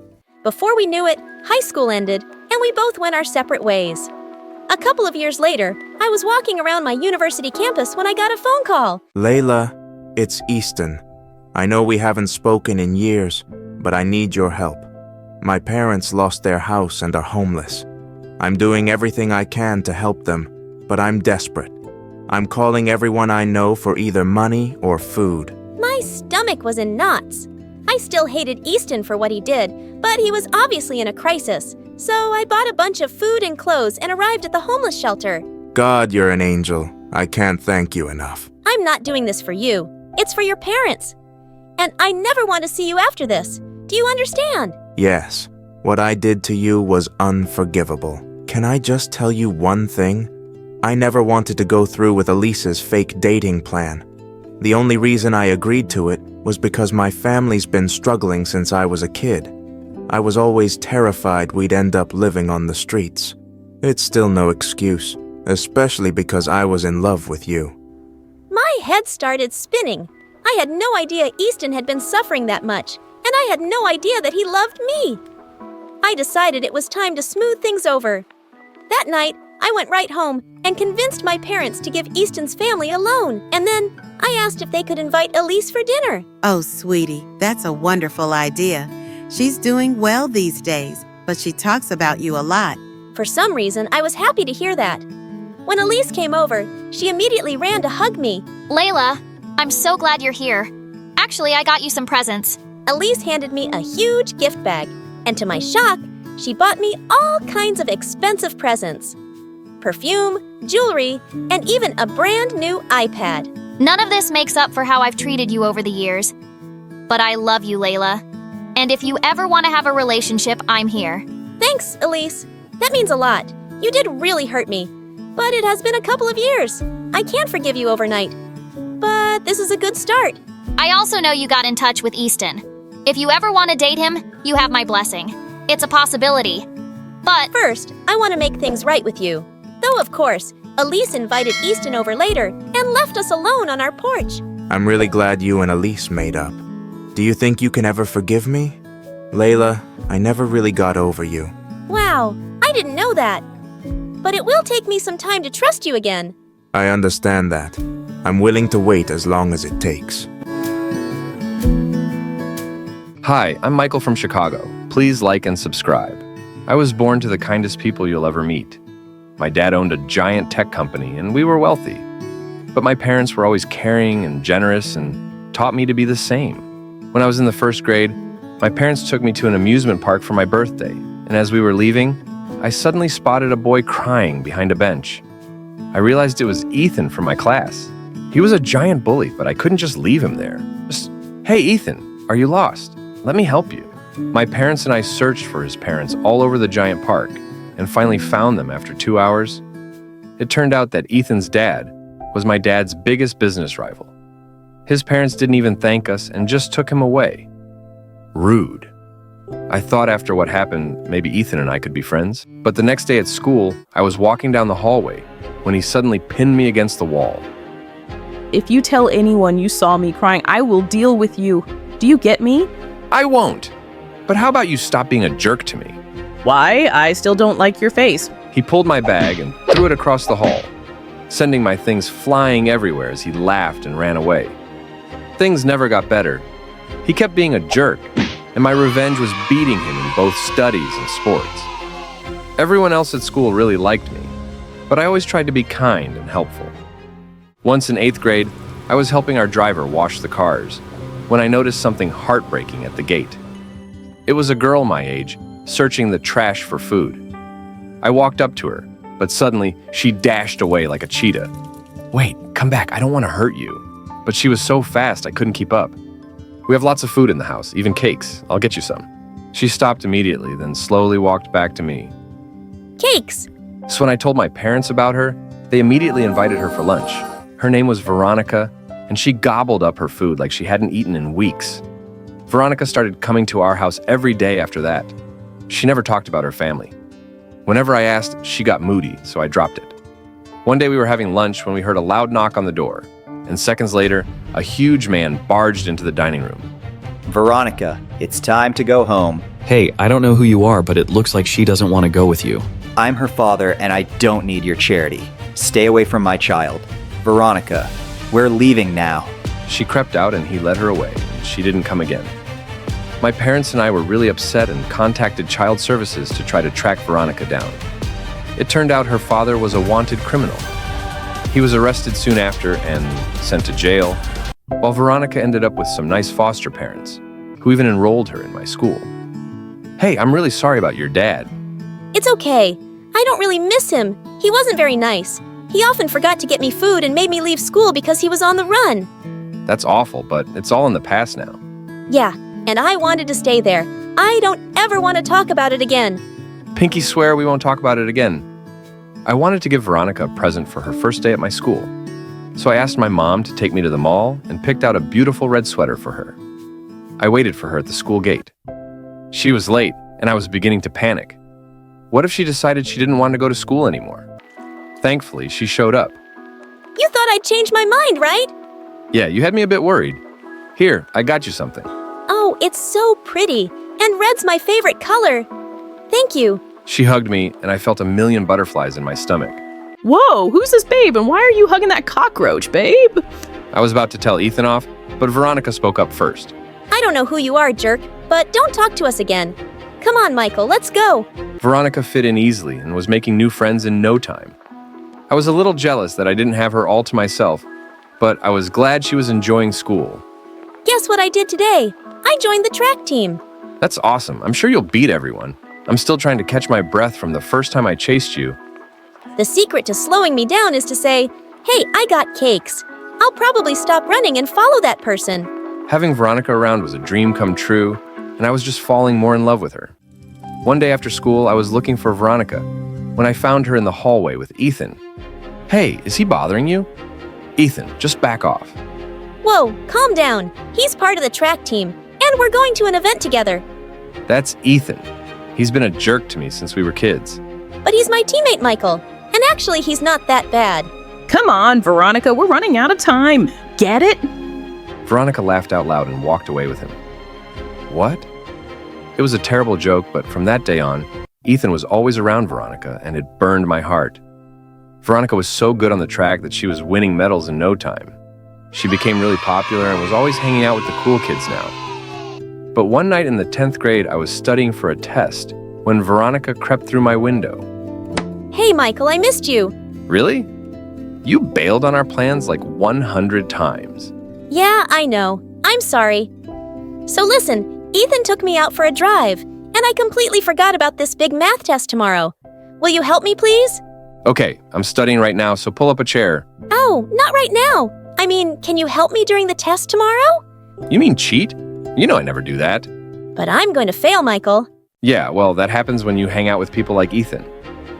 A: Before we knew it, high school ended, and we both went our separate ways. A couple of years later, I was walking around my university campus when I got a phone call.
P: Layla, it's Easton. I know we haven't spoken in years, but I need your help. My parents lost their house and are homeless. I'm doing everything I can to help them, but I'm desperate. I'm calling everyone I know for either money or food.
A: My stomach was in knots. I still hated Easton for what he did, but he was obviously in a crisis. So I bought a bunch of food and clothes and arrived at the homeless shelter.
P: God, you're an angel. I can't thank you enough.
A: I'm not doing this for you. It's for your parents. And I never want to see you after this. Do you understand?
P: Yes, what I did to you was unforgivable. Can I just tell you one thing? I never wanted to go through with Elise's fake dating plan. The only reason I agreed to it was because my family's been struggling since I was a kid. I was always terrified we'd end up living on the streets. It's still no excuse, especially because I was in love with you.
A: My head started spinning. I had no idea Easton had been suffering that much, and I had no idea that he loved me. I decided it was time to smooth things over. That night, I went right home and convinced my parents to give Easton's family a loan, and then I asked if they could invite Elise for dinner.
L: Oh, sweetie, that's a wonderful idea. She's doing well these days, but she talks about you a lot.
A: For some reason, I was happy to hear that. When Elise came over, she immediately ran to hug me.
N: Layla, I'm so glad you're here. Actually, I got you some presents.
A: Elise handed me a huge gift bag, and to my shock, she bought me all kinds of expensive presents. Perfume, jewelry, and even a brand new iPad.
N: None of this makes up for how I've treated you over the years. But I love you, Layla. And if you ever want to have a relationship, I'm here.
A: Thanks, Elise. That means a lot. You did really hurt me. But it has been a couple of years. I can't forgive you overnight. But this is a good start.
N: I also know you got in touch with Easton. If you ever want to date him, you have my blessing. It's a possibility. But
A: first, I want to make things right with you. Though, of course, Elise invited Easton over later and left us alone on our porch.
P: I'm really glad you and Elise made up. Do you think you can ever forgive me? Layla, I never really got over you.
A: Wow, I didn't know that. But it will take me some time to trust you again.
P: I understand that. I'm willing to wait as long as it takes.
Q: Hi, I'm Michael from Chicago. Please like and subscribe. I was born to the kindest people you'll ever meet. My dad owned a giant tech company and we were wealthy. But my parents were always caring and generous and taught me to be the same. When I was in the first grade, my parents took me to an amusement park for my birthday, and as we were leaving, I suddenly spotted a boy crying behind a bench. I realized it was Ethan from my class. He was a giant bully, but I couldn't just leave him there. Just, hey Ethan, are you lost? Let me help you. My parents and I searched for his parents all over the giant park, and finally found them after 2 hours. It turned out that Ethan's dad was my dad's biggest business rival. His parents didn't even thank us and just took him away. Rude. I thought after what happened, maybe Ethan and I could be friends. But the next day at school, I was walking down the hallway when he suddenly pinned me against the wall.
O: If you tell anyone you saw me crying, I will deal with you. Do you get me?
Q: I won't. But how about you stop being a jerk to me?
O: Why? I still don't like your face.
Q: He pulled my bag and threw it across the hall, sending my things flying everywhere as he laughed and ran away. Things never got better. He kept being a jerk, and my revenge was beating him in both studies and sports. Everyone else at school really liked me, but I always tried to be kind and helpful. Once in 8th grade, I was helping our driver wash the cars when I noticed something heartbreaking at the gate. It was a girl my age, searching the trash for food. I walked up to her, but suddenly she dashed away like a cheetah. Wait, come back, I don't want to hurt you. But she was so fast I couldn't keep up. We have lots of food in the house, even cakes. I'll get you some. She stopped immediately, then slowly walked back to me.
A: Cakes!
Q: So when I told my parents about her, they immediately invited her for lunch. Her name was Veronica, and she gobbled up her food like she hadn't eaten in weeks. Veronica started coming to our house every day after that. She never talked about her family. Whenever I asked, she got moody, so I dropped it. One day we were having lunch when we heard a loud knock on the door, and seconds later, a huge man barged into the dining room.
M: Veronica, it's time to go home.
R: Hey, I don't know who you are, but it looks like she doesn't want to go with you.
M: I'm her father, and I don't need your charity. Stay away from my child. Veronica, we're leaving now.
Q: She crept out and he led her away. She didn't come again. My parents and I were really upset and contacted child services to try to track Veronica down. It turned out her father was a wanted criminal. He was arrested soon after and sent to jail, while Veronica ended up with some nice foster parents, who even enrolled her in my school. Hey, I'm really sorry about your dad.
A: It's okay. I don't really miss him. He wasn't very nice. He often forgot to get me food and made me leave school because he was on the run.
Q: That's awful, but it's all in the past now.
A: Yeah, and I wanted to stay there. I don't ever want to talk about it again.
Q: Pinky swear we won't talk about it again. I wanted to give Veronica a present for her first day at my school. So I asked my mom to take me to the mall and picked out a beautiful red sweater for her. I waited for her at the school gate. She was late, and I was beginning to panic. What if she decided she didn't want to go to school anymore? Thankfully, she showed up.
A: You thought I'd change my mind, right?
Q: Yeah, you had me a bit worried. Here, I got you something.
A: Oh, it's so pretty. And red's my favorite color. Thank you.
Q: She hugged me, and I felt a million butterflies in my stomach.
O: Whoa, who's this babe, and why are you hugging that cockroach, babe?
Q: I was about to tell Ethan off, but Veronica spoke up first.
A: I don't know who you are, jerk, but don't talk to us again. Come on, Michael, let's go.
Q: Veronica fit in easily and was making new friends in no time. I was a little jealous that I didn't have her all to myself, but I was glad she was enjoying school.
A: Guess what I did today? I joined the track team.
Q: That's awesome. I'm sure you'll beat everyone. I'm still trying to catch my breath from the first time I chased you.
A: The secret to slowing me down is to say, hey, I got cakes. I'll probably stop running and follow that person.
Q: Having Veronica around was a dream come true, and I was just falling more in love with her. One day after school, I was looking for Veronica when I found her in the hallway with Ethan. Hey, is he bothering you? Ethan, just back off.
A: Whoa, calm down. He's part of the track team, and we're going to an event together.
Q: That's Ethan. He's been a jerk to me since we were kids.
A: But he's my teammate, Michael. And actually, he's not that bad.
O: Come on, Veronica, we're running out of time. Get it?
Q: Veronica laughed out loud and walked away with him. What? It was a terrible joke, but from that day on, Ethan was always around Veronica, and it burned my heart. Veronica was so good on the track that she was winning medals in no time. She became really popular and was always hanging out with the cool kids now. But one night in the 10th grade, I was studying for a test when Veronica crept through my window.
A: Hey, Michael, I missed you.
Q: Really? You bailed on our plans like 100 times.
A: Yeah, I know. I'm sorry. So listen, Ethan took me out for a drive, and I completely forgot about this big math test tomorrow. Will you help me, please?
Q: Okay, I'm studying right now, so pull up a chair.
A: Oh, not right now. I mean, can you help me during the test tomorrow?
Q: You mean cheat? You know I never do that.
A: But I'm going to fail, Michael.
Q: Yeah, well, that happens when you hang out with people like Ethan.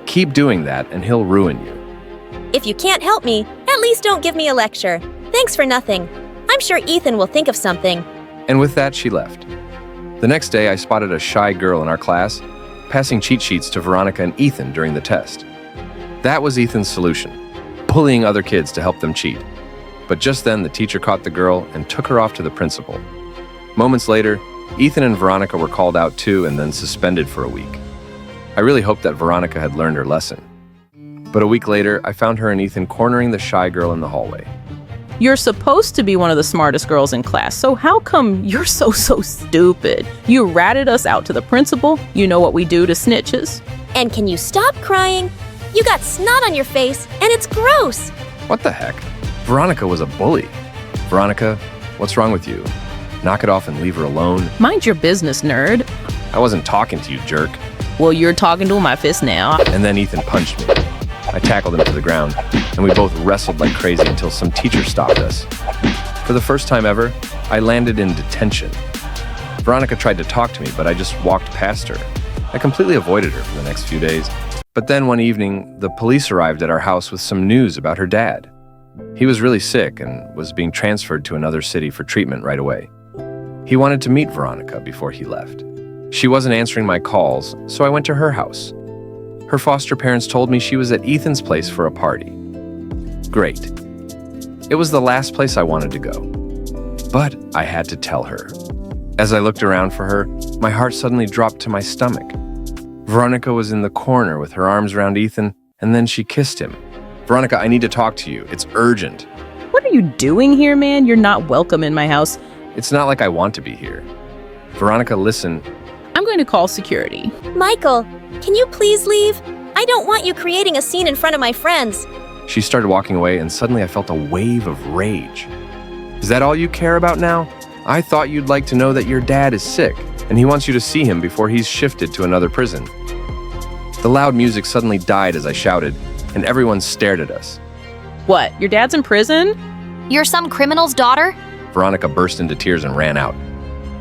Q: Keep doing that, and he'll ruin you.
A: If you can't help me, at least don't give me a lecture. Thanks for nothing. I'm sure Ethan will think of something.
Q: And with that, she left. The next day, I spotted a shy girl in our class, passing cheat sheets to Veronica and Ethan during the test. That was Ethan's solution, bullying other kids to help them cheat. But just then, the teacher caught the girl and took her off to the principal. Moments later, Ethan and Veronica were called out too and then suspended for a week. I really hoped that Veronica had learned her lesson. But a week later, I found her and Ethan cornering the shy girl in the hallway.
O: You're supposed to be one of the smartest girls in class, so how come you're so stupid? You ratted us out to the principal. You know what we do to snitches.
A: And can you stop crying? You got snot on your face, and it's gross.
Q: What the heck? Veronica was a bully. Veronica, what's wrong with you? Knock it off and leave her alone.
O: Mind your business, nerd.
Q: I wasn't talking to you, jerk.
O: Well, you're talking to my fist now.
Q: And then Ethan punched me. I tackled him to the ground, and we both wrestled like crazy until some teacher stopped us. For the first time ever, I landed in detention. Veronica tried to talk to me, but I just walked past her. I completely avoided her for the next few days. But then one evening, the police arrived at our house with some news about her dad. He was really sick and was being transferred to another city for treatment right away. He wanted to meet Veronica before he left. She wasn't answering my calls, so I went to her house. Her foster parents told me she was at Ethan's place for a party. Great. It was the last place I wanted to go. But I had to tell her. As I looked around for her, my heart suddenly dropped to my stomach. Veronica was in the corner with her arms around Ethan, and then she kissed him. Veronica, I need to talk to you. It's urgent.
O: What are you doing here, man? You're not welcome in my house.
Q: It's not like I want to be here. Veronica, listen.
O: I'm going to call security.
A: Michael, can you please leave? I don't want you creating a scene in front of my friends.
Q: She started walking away, and suddenly I felt a wave of rage. Is that all you care about now? I thought you'd like to know that your dad is sick, and he wants you to see him before he's shifted to another prison. The loud music suddenly died as I shouted, and everyone stared at us.
O: What, your dad's in prison?
N: You're some criminal's daughter?
Q: Veronica burst into tears and ran out.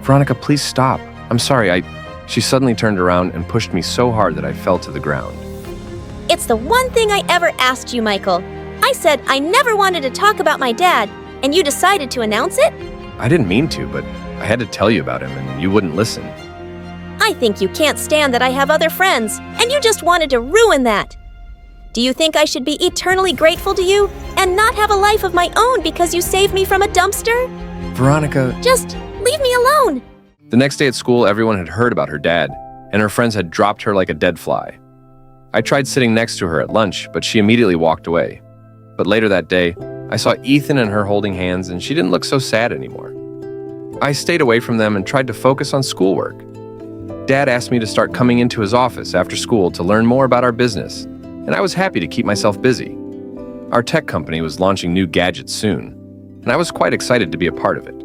Q: Veronica, please stop. I'm sorry, She suddenly turned around and pushed me so hard that I fell to the ground.
A: It's the one thing I ever asked you, Michael. I said I never wanted to talk about my dad, and you decided to announce it?
Q: I didn't mean to, but I had to tell you about him, and you wouldn't listen.
A: I think you can't stand that I have other friends, and you just wanted to ruin that. Do you think I should be eternally grateful to you and not have a life of my own because you saved me from a dumpster?
Q: Veronica...
A: Just leave me alone.
Q: The next day at school, everyone had heard about her dad, and her friends had dropped her like a dead fly. I tried sitting next to her at lunch, but she immediately walked away. But later that day, I saw Ethan and her holding hands, and she didn't look so sad anymore. I stayed away from them and tried to focus on schoolwork. Dad asked me to start coming into his office after school to learn more about our business, and I was happy to keep myself busy. Our tech company was launching new gadgets soon, and I was quite excited to be a part of it.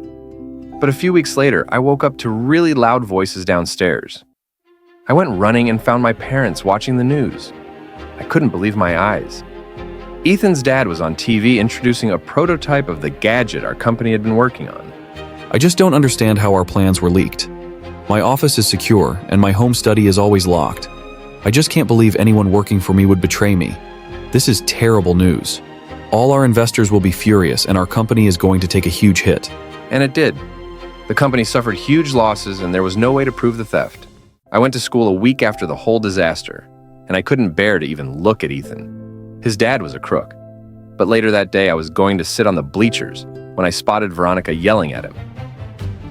Q: But a few weeks later, I woke up to really loud voices downstairs. I went running and found my parents watching the news. I couldn't believe my eyes. Ethan's dad was on TV introducing a prototype of the gadget our company had been working on.
R: I just don't understand how our plans were leaked. My office is secure, and my home study is always locked. I just can't believe anyone working for me would betray me. This is terrible news. All our investors will be furious, and our company is going to take a huge hit.
Q: And it did. The company suffered huge losses, and there was no way to prove the theft. I went to school a week after the whole disaster, and I couldn't bear to even look at Ethan. His dad was a crook. But later that day, I was going to sit on the bleachers when I spotted Veronica yelling at him.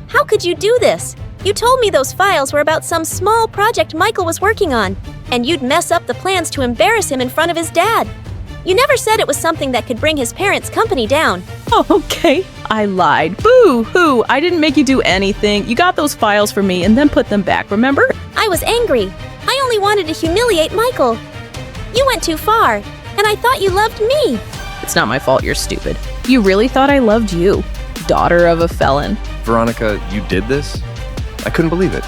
A: How could you do this? You told me those files were about some small project Michael was working on, and you'd mess up the plans to embarrass him in front of his dad. You never said it was something that could bring his parents' company down.
O: Oh, okay. I lied. Boo-hoo. I didn't make you do anything. You got those files for me and then put them back, remember?
A: I was angry. I only wanted to humiliate Michael. You went too far, and I thought you loved me.
O: It's not my fault you're stupid. You really thought I loved you, daughter of a felon.
Q: Veronica, you did this? I couldn't believe it.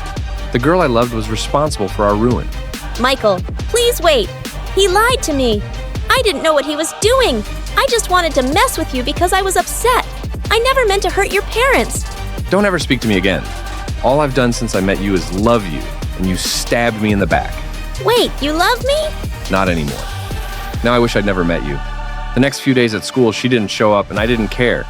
Q: The girl I loved was responsible for our ruin.
A: Michael, please wait. He lied to me. I didn't know what he was doing. I just wanted to mess with you because I was upset. I never meant to hurt your parents.
Q: Don't ever speak to me again. All I've done since I met you is love you, and you stabbed me in the back.
A: Wait, you love me?
Q: Not anymore. Now I wish I'd never met you. The next few days at school, she didn't show up, and I didn't care.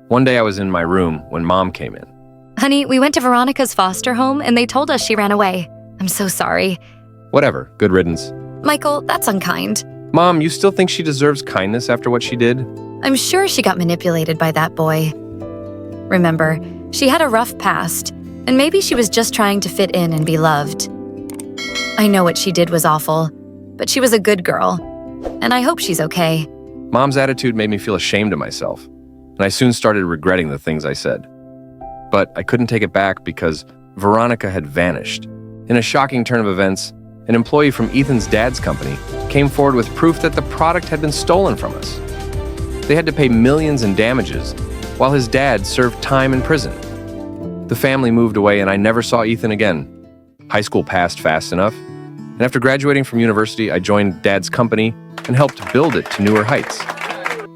Q: One day I was in my room when Mom came in.
B: Honey, we went to Veronica's foster home and they told us she ran away. I'm so sorry.
Q: Whatever, good riddance.
B: Michael, that's unkind.
Q: Mom, you still think she deserves kindness after what she did?
B: I'm sure she got manipulated by that boy. Remember, she had a rough past, and maybe she was just trying to fit in and be loved. I know what she did was awful, but she was a good girl, and I hope she's okay.
Q: Mom's attitude made me feel ashamed of myself, and I soon started regretting the things I said. But I couldn't take it back because Veronica had vanished. In a shocking turn of events, an employee from Ethan's dad's company came forward with proof that the product had been stolen from us. They had to pay millions in damages, while his dad served time in prison. The family moved away and I never saw Ethan again. High school passed fast enough, and after graduating from university, I joined Dad's company and helped build it to newer heights.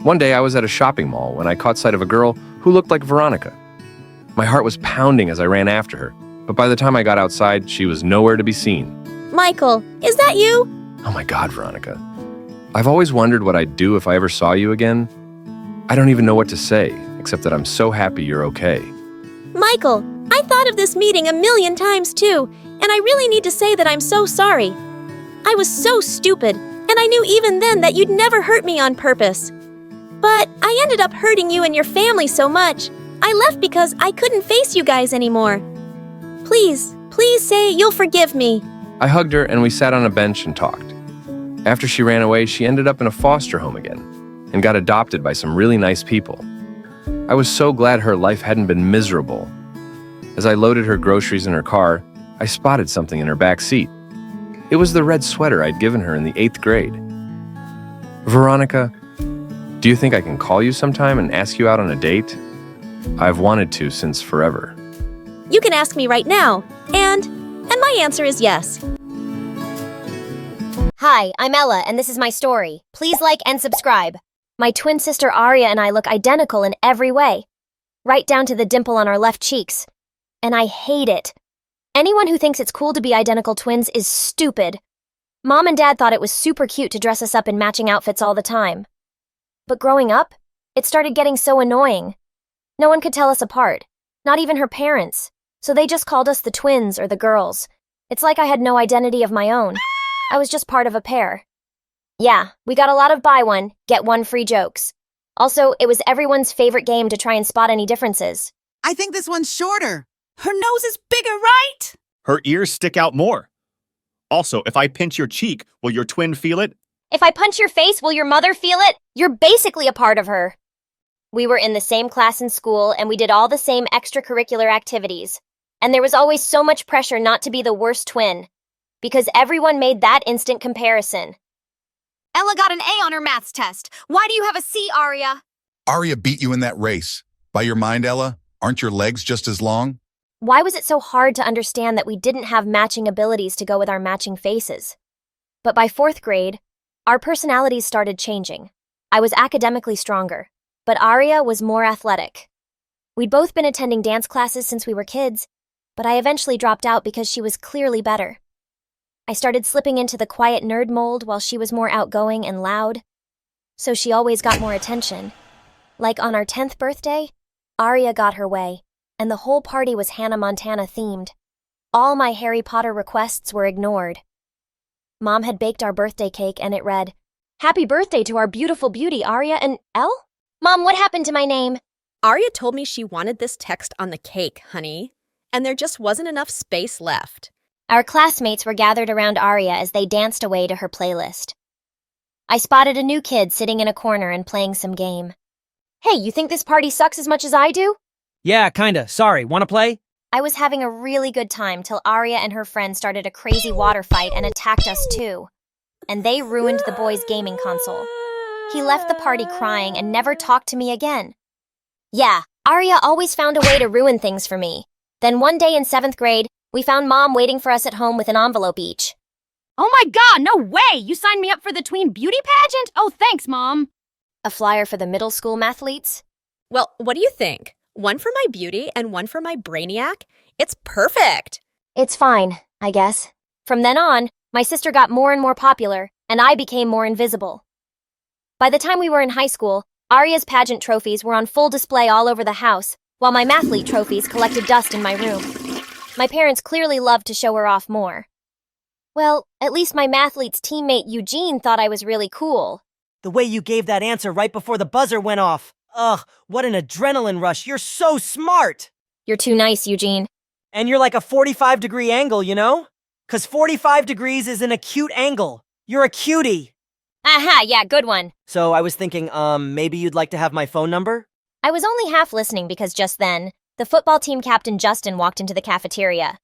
Q: One day I was at a shopping mall when I caught sight of a girl who looked like Veronica. My heart was pounding as I ran after her, but by the time I got outside, she was nowhere to be seen.
A: Michael, is that you?
Q: Oh my God, Veronica. I've always wondered what I'd do if I ever saw you again. I don't even know what to say, except that I'm so happy you're okay.
A: Michael, I thought of this meeting a million times too, and I really need to say that I'm so sorry. I was so stupid, and I knew even then that you'd never hurt me on purpose. But I ended up hurting you and your family so much. I left because I couldn't face you guys anymore. Please say you'll forgive me.
Q: I hugged her and we sat on a bench and talked. After she ran away, she ended up in a foster home again and got adopted by some really nice people. I was so glad her life hadn't been miserable. As I loaded her groceries in her car, I spotted something in her back seat. It was the red sweater I'd given her in the 8th grade. Veronica, do you think I can call you sometime and ask you out on a date? I've wanted to since forever.
A: You can ask me right now, and my answer is yes.
H: Hi, I'm Ella, and this is my story. Please like and subscribe. My twin sister Aria and I look identical in every way, right down to the dimple on our left cheeks. And I hate it. Anyone who thinks it's cool to be identical twins is stupid. Mom and Dad thought it was super cute to dress us up in matching outfits all the time. But growing up, it started getting so annoying. No one could tell us apart, not even her parents, so they just called us the twins or the girls. It's like I had no identity of my own. I was just part of a pair. Yeah, we got a lot of buy one, get one free jokes. Also, it was everyone's favorite game to try and spot any differences.
S: I think this one's shorter. Her nose is bigger, right?
J: Her ears stick out more. Also, if I pinch your cheek, will your twin feel it?
H: If I punch your face, will your mother feel it? You're basically a part of her. We were in the same class in school, and we did all the same extracurricular activities. And there was always so much pressure not to be the worst twin, because everyone made that instant comparison.
G: Ella got an A on her maths test. Why do you have a C, Aria?
T: Aria beat you in that race. By your mind, Ella, aren't your legs just as long?
H: Why was it so hard to understand that we didn't have matching abilities to go with our matching faces? But by 4th grade, our personalities started changing. I was academically stronger, but Aria was more athletic. We'd both been attending dance classes since we were kids, but I eventually dropped out because she was clearly better. I started slipping into the quiet nerd mold while she was more outgoing and loud, so she always got more attention. Like on our 10th birthday, Aria got her way, and the whole party was Hannah Montana themed. All my Harry Potter requests were ignored. Mom had baked our birthday cake and it read, "Happy birthday to our beautiful beauty, Aria and Elle?" Mom, what happened to my name?
F: Aria told me she wanted this text on the cake, honey, and there just wasn't enough space left.
H: Our classmates were gathered around Aria as they danced away to her playlist. I spotted a new kid sitting in a corner and playing some game. Hey, you think this party sucks as much as I do?
K: Yeah, kinda. Sorry, wanna play?
H: I was having a really good time till Aria and her friend started a crazy water fight and attacked us too. And they ruined the boy's gaming console. He left the party crying and never talked to me again. Yeah, Aria always found a way to ruin things for me. Then one day in 7th grade, we found Mom waiting for us at home with an envelope each.
G: Oh my god, no way! You signed me up for the tween beauty pageant? Oh, thanks, Mom.
H: A flyer for the middle school mathletes?
F: Well, what do you think? One for my beauty and one for my brainiac? It's perfect!
H: It's fine, I guess. From then on, my sister got more and more popular, and I became more invisible. By the time we were in high school, Aria's pageant trophies were on full display all over the house, while my mathlete trophies collected dust in my room. My parents clearly loved to show her off more. Well, at least my mathlete's teammate Eugene thought I was really cool.
K: The way you gave that answer right before the buzzer went off. Ugh, what an adrenaline rush. You're so smart.
H: You're too nice, Eugene.
K: And you're like a 45-degree angle, you know? 'Cause 45 degrees is an acute angle. You're a cutie.
H: Aha, yeah, good one.
K: So I was thinking, maybe you'd like to have my phone number?
H: I was only half listening because just then, the football team captain Justin walked into the cafeteria.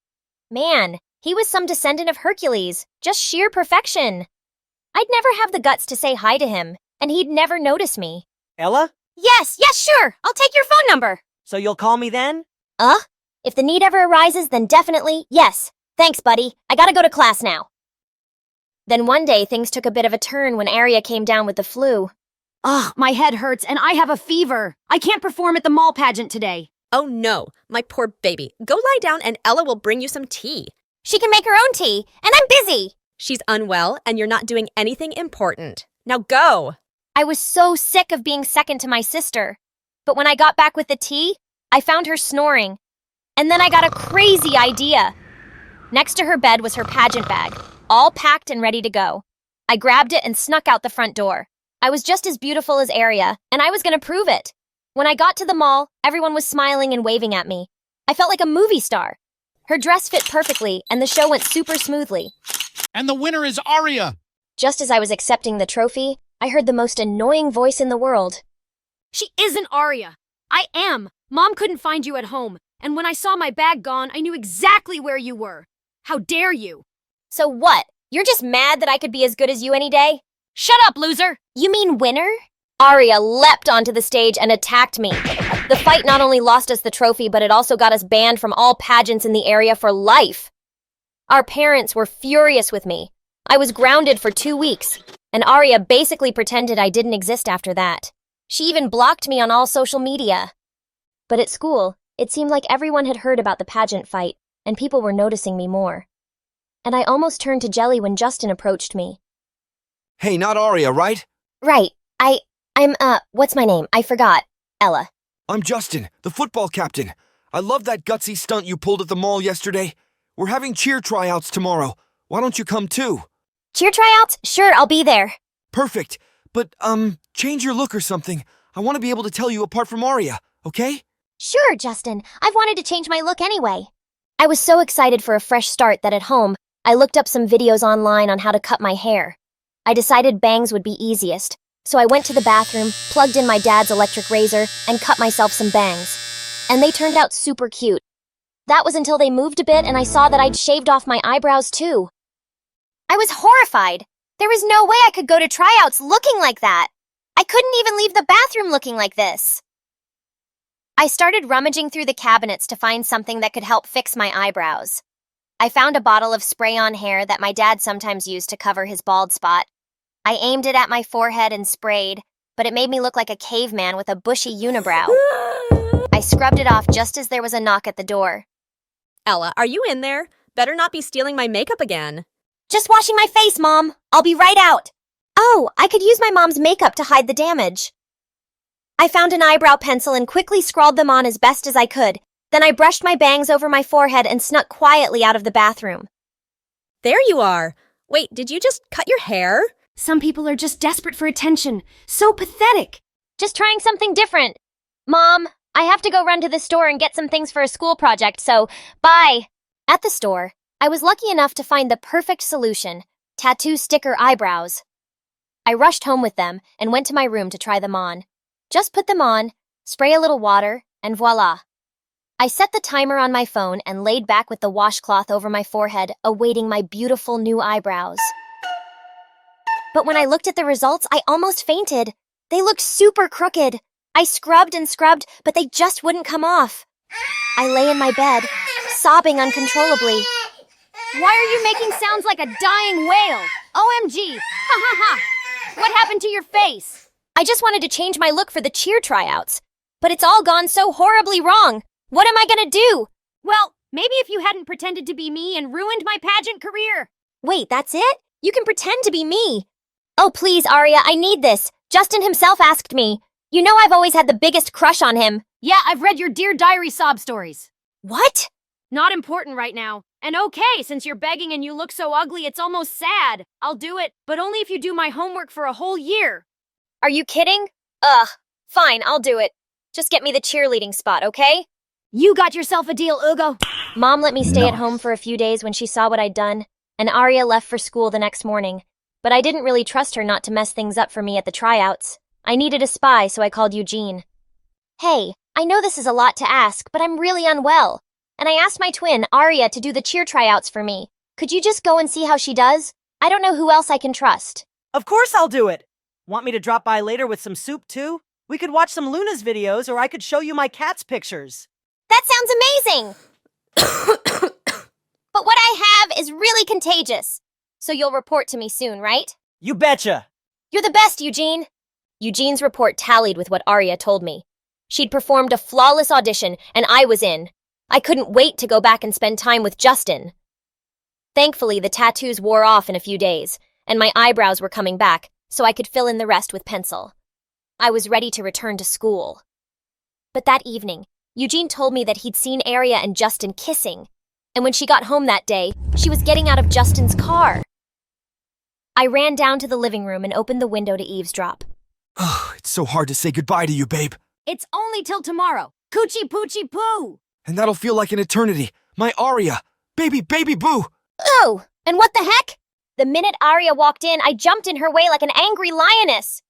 H: Man, he was some descendant of Hercules, just sheer perfection. I'd never have the guts to say hi to him, and he'd never notice me.
K: Ella?
G: Yes, sure. I'll take your phone number.
K: So you'll call me then?
H: If the need ever arises, then definitely, yes. Thanks, buddy. I gotta go to class now. Then one day, things took a bit of a turn when Aria came down with the flu.
G: Ugh, my head hurts and I have a fever. I can't perform at the mall pageant today.
F: Oh no, my poor baby. Go lie down and Ella will bring you some tea.
G: She can make her own tea, and I'm busy.
F: She's unwell and you're not doing anything important. Now go!
H: I was so sick of being second to my sister. But when I got back with the tea, I found her snoring. And then I got a crazy idea. Next to her bed was her pageant bag, all packed and ready to go. I grabbed it and snuck out the front door. I was just as beautiful as Aria, and I was going to prove it. When I got to the mall, everyone was smiling and waving at me. I felt like a movie star. Her dress fit perfectly, and the show went super smoothly.
U: And the winner is Aria!
H: Just as I was accepting the trophy, I heard the most annoying voice in the world.
G: She isn't Aria. I am. Mom couldn't find you at home, and when I saw my bag gone, I knew exactly where you were. How dare you?
H: So what? You're just mad that I could be as good as you any day?
G: Shut up, loser!
H: You mean winner? Aria leapt onto the stage and attacked me. The fight not only lost us the trophy, but it also got us banned from all pageants in the area for life. Our parents were furious with me. I was grounded for 2 weeks, and Aria basically pretended I didn't exist after that. She even blocked me on all social media. But at school, it seemed like everyone had heard about the pageant fight, and people were noticing me more. And I almost turned to jelly when Justin approached me.
V: Hey, not Aria, right?
H: Right. I'm what's my name? I forgot. Ella.
V: I'm Justin, the football captain. I love that gutsy stunt you pulled at the mall yesterday. We're having cheer tryouts tomorrow. Why don't you come too?
H: Cheer tryouts? Sure, I'll be there.
V: Perfect. But, change your look or something. I want to be able to tell you apart from Aria, okay?
H: Sure, Justin. I've wanted to change my look anyway. I was so excited for a fresh start that at home, I looked up some videos online on how to cut my hair. I decided bangs would be easiest, so I went to the bathroom, plugged in my dad's electric razor, and cut myself some bangs. And they turned out super cute. That was until they moved a bit and I saw that I'd shaved off my eyebrows too. I was horrified. There was no way I could go to tryouts looking like that. I couldn't even leave the bathroom looking like this. I started rummaging through the cabinets to find something that could help fix my eyebrows. I found a bottle of spray-on hair that my dad sometimes used to cover his bald spot. I aimed it at my forehead and sprayed, but it made me look like a caveman with a bushy unibrow. I scrubbed it off just as there was a knock at the door.
F: Ella, are you in there? Better not be stealing my makeup again.
H: Just washing my face, Mom. I'll be right out. Oh, I could use my mom's makeup to hide the damage. I found an eyebrow pencil and quickly scrawled them on as best as I could. Then I brushed my bangs over my forehead and snuck quietly out of the bathroom.
F: There you are. Wait, did you just cut your hair?
G: Some people are just desperate for attention. So pathetic.
H: Just trying something different. Mom, I have to go run to the store and get some things for a school project, so bye. At the store, I was lucky enough to find the perfect solution: tattoo sticker eyebrows. I rushed home with them and went to my room to try them on. Just put them on, spray a little water, and voila. I set the timer on my phone and laid back with the washcloth over my forehead, awaiting my beautiful new eyebrows. But when I looked at the results, I almost fainted. They looked super crooked. I scrubbed and scrubbed, but they just wouldn't come off. I lay in my bed, sobbing uncontrollably.
G: Why are you making sounds like a dying whale? OMG! Ha ha ha! What happened to your face?
H: I just wanted to change my look for the cheer tryouts. But it's all gone so horribly wrong. What am I gonna do?
G: Well, maybe if you hadn't pretended to be me and ruined my pageant career.
H: Wait, that's it? You can pretend to be me. Oh, please, Aria, I need this. Justin himself asked me. You know I've always had the biggest crush on him.
G: Yeah, I've read your Dear Diary sob stories.
H: What?
G: Not important right now. And okay, since you're begging and you look so ugly, it's almost sad. I'll do it, but only if you do my homework for a whole year.
H: Are you kidding? Ugh. Fine, I'll do it. Just get me the cheerleading spot, okay?
G: You got yourself a deal, Ugo.
H: Mom let me stay at home for a few days when she saw what I'd done, and Aria left for school the next morning. But I didn't really trust her not to mess things up for me at the tryouts. I needed a spy, so I called Eugene. Hey, I know this is a lot to ask, but I'm really unwell. And I asked my twin, Aria, to do the cheer tryouts for me. Could you just go and see how she does? I don't know who else I can trust.
K: Of course I'll do it! Want me to drop by later with some soup too? We could watch some Luna's videos, or I could show you my cat's pictures.
H: That sounds amazing! But what I have is really contagious. So you'll report to me soon, right?
K: You betcha!
H: You're the best, Eugene! Eugene's report tallied with what Aria told me. She'd performed a flawless audition, and I was in. I couldn't wait to go back and spend time with Justin. Thankfully, the tattoos wore off in a few days, and my eyebrows were coming back, so I could fill in the rest with pencil. I was ready to return to school. But that evening, Eugene told me that he'd seen Aria and Justin kissing, and when she got home that day, she was getting out of Justin's car. I ran down to the living room and opened the window to eavesdrop.
V: Ugh, it's so hard to say goodbye to you, babe.
G: It's only till tomorrow. Coochie poochie poo!
V: And that'll feel like an eternity. My Arya! Baby boo!
H: Oh, and what the heck? The minute Arya walked in, I jumped in her way like an angry lioness.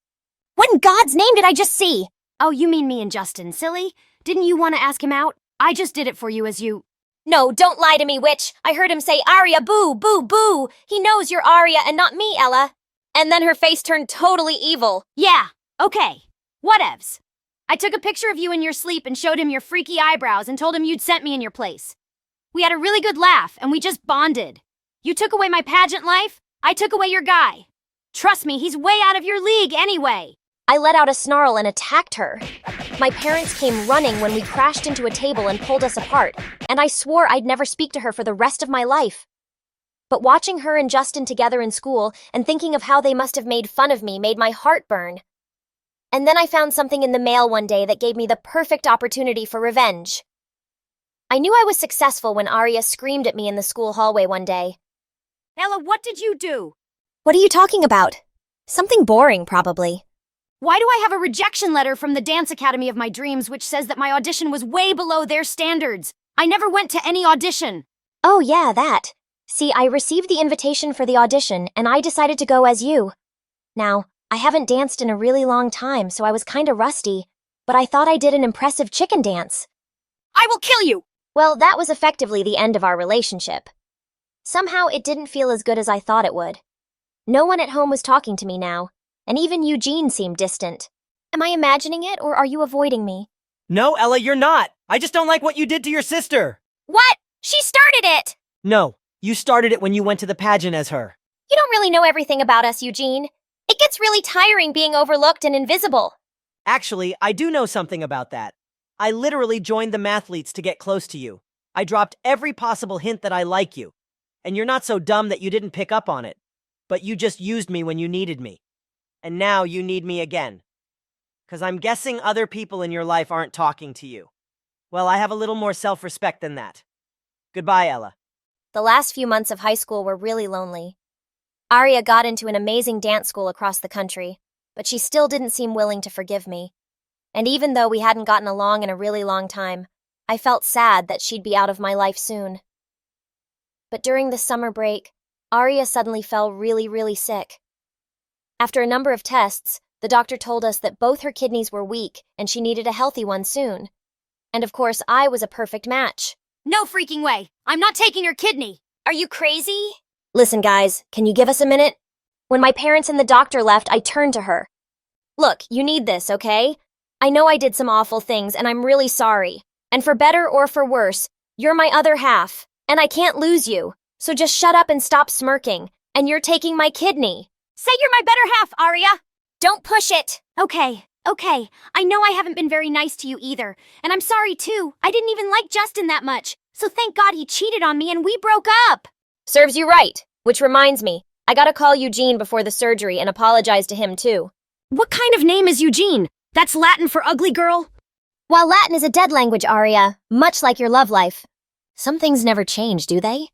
H: What in God's name did I just see?
G: Oh, you mean me and Justin, silly? Didn't you want to ask him out? I just did it for you as you...
H: No, don't lie to me, witch. I heard him say, Arya, boo, boo, boo. He knows you're Arya and not me, Ella. And then her face turned totally evil.
G: Yeah, okay. Whatevs. I took a picture of you in your sleep and showed him your freaky eyebrows and told him you'd sent me in your place. We had a really good laugh and we just bonded. You took away my pageant life, I took away your guy. Trust me, he's way out of your league anyway.
H: I let out a snarl and attacked her. My parents came running when we crashed into a table and pulled us apart, and I swore I'd never speak to her for the rest of my life. But watching her and Justin together in school and thinking of how they must have made fun of me made my heart burn. And then I found something in the mail one day that gave me the perfect opportunity for revenge. I knew I was successful when Arya screamed at me in the school hallway one day.
G: Ella, what did you do?
H: What are you talking about? Something boring, probably.
G: Why do I have a rejection letter from the dance academy of my dreams which says that my audition was way below their standards? I never went to any audition.
H: Oh yeah, that. See, I received the invitation for the audition, and I decided to go as you. Now, I haven't danced in a really long time, so I was kinda rusty, but I thought I did an impressive chicken dance.
G: I will kill you!
H: Well, that was effectively the end of our relationship. Somehow it didn't feel as good as I thought it would. No one at home was talking to me now, and even Eugene seemed distant. Am I imagining it, or are you avoiding me?
K: No, Ella, you're not. I just don't like what you did to your sister.
H: What? She started it!
K: No, you started it when you went to the pageant as her.
H: You don't really know everything about us, Eugene. It gets really tiring being overlooked and invisible.
K: Actually, I do know something about that. I literally joined the mathletes to get close to you. I dropped every possible hint that I like you. And you're not so dumb that you didn't pick up on it. But you just used me when you needed me. And now you need me again. 'Cause I'm guessing other people in your life aren't talking to you. Well, I have a little more self-respect than that. Goodbye, Ella.
H: The last few months of high school were really lonely. Arya got into an amazing dance school across the country, but she still didn't seem willing to forgive me. And even though we hadn't gotten along in a really long time, I felt sad that she'd be out of my life soon. But during the summer break, Arya suddenly fell really sick. After a number of tests, the doctor told us that both her kidneys were weak and she needed a healthy one soon. And of course, I was a perfect match.
G: No freaking way! I'm not taking your kidney!
H: Are you crazy? Listen, guys, can you give us a minute? When my parents and the doctor left, I turned to her. Look, you need this, okay? I know I did some awful things, and I'm really sorry. And for better or for worse, you're my other half, and I can't lose you. So just shut up and stop smirking, and you're taking my kidney.
G: Say you're my better half, Arya!
H: Don't push it!
G: Okay. I know I haven't been very nice to you either, and I'm sorry too. I didn't even like Justin that much, so thank God he cheated on me and we broke up.
H: Serves you right. Which reminds me, I gotta call Eugene before the surgery and apologize to him too.
G: What kind of name is Eugene? That's Latin for ugly girl?
H: While Latin is a dead language, Arya, much like your love life, some things never change, do they?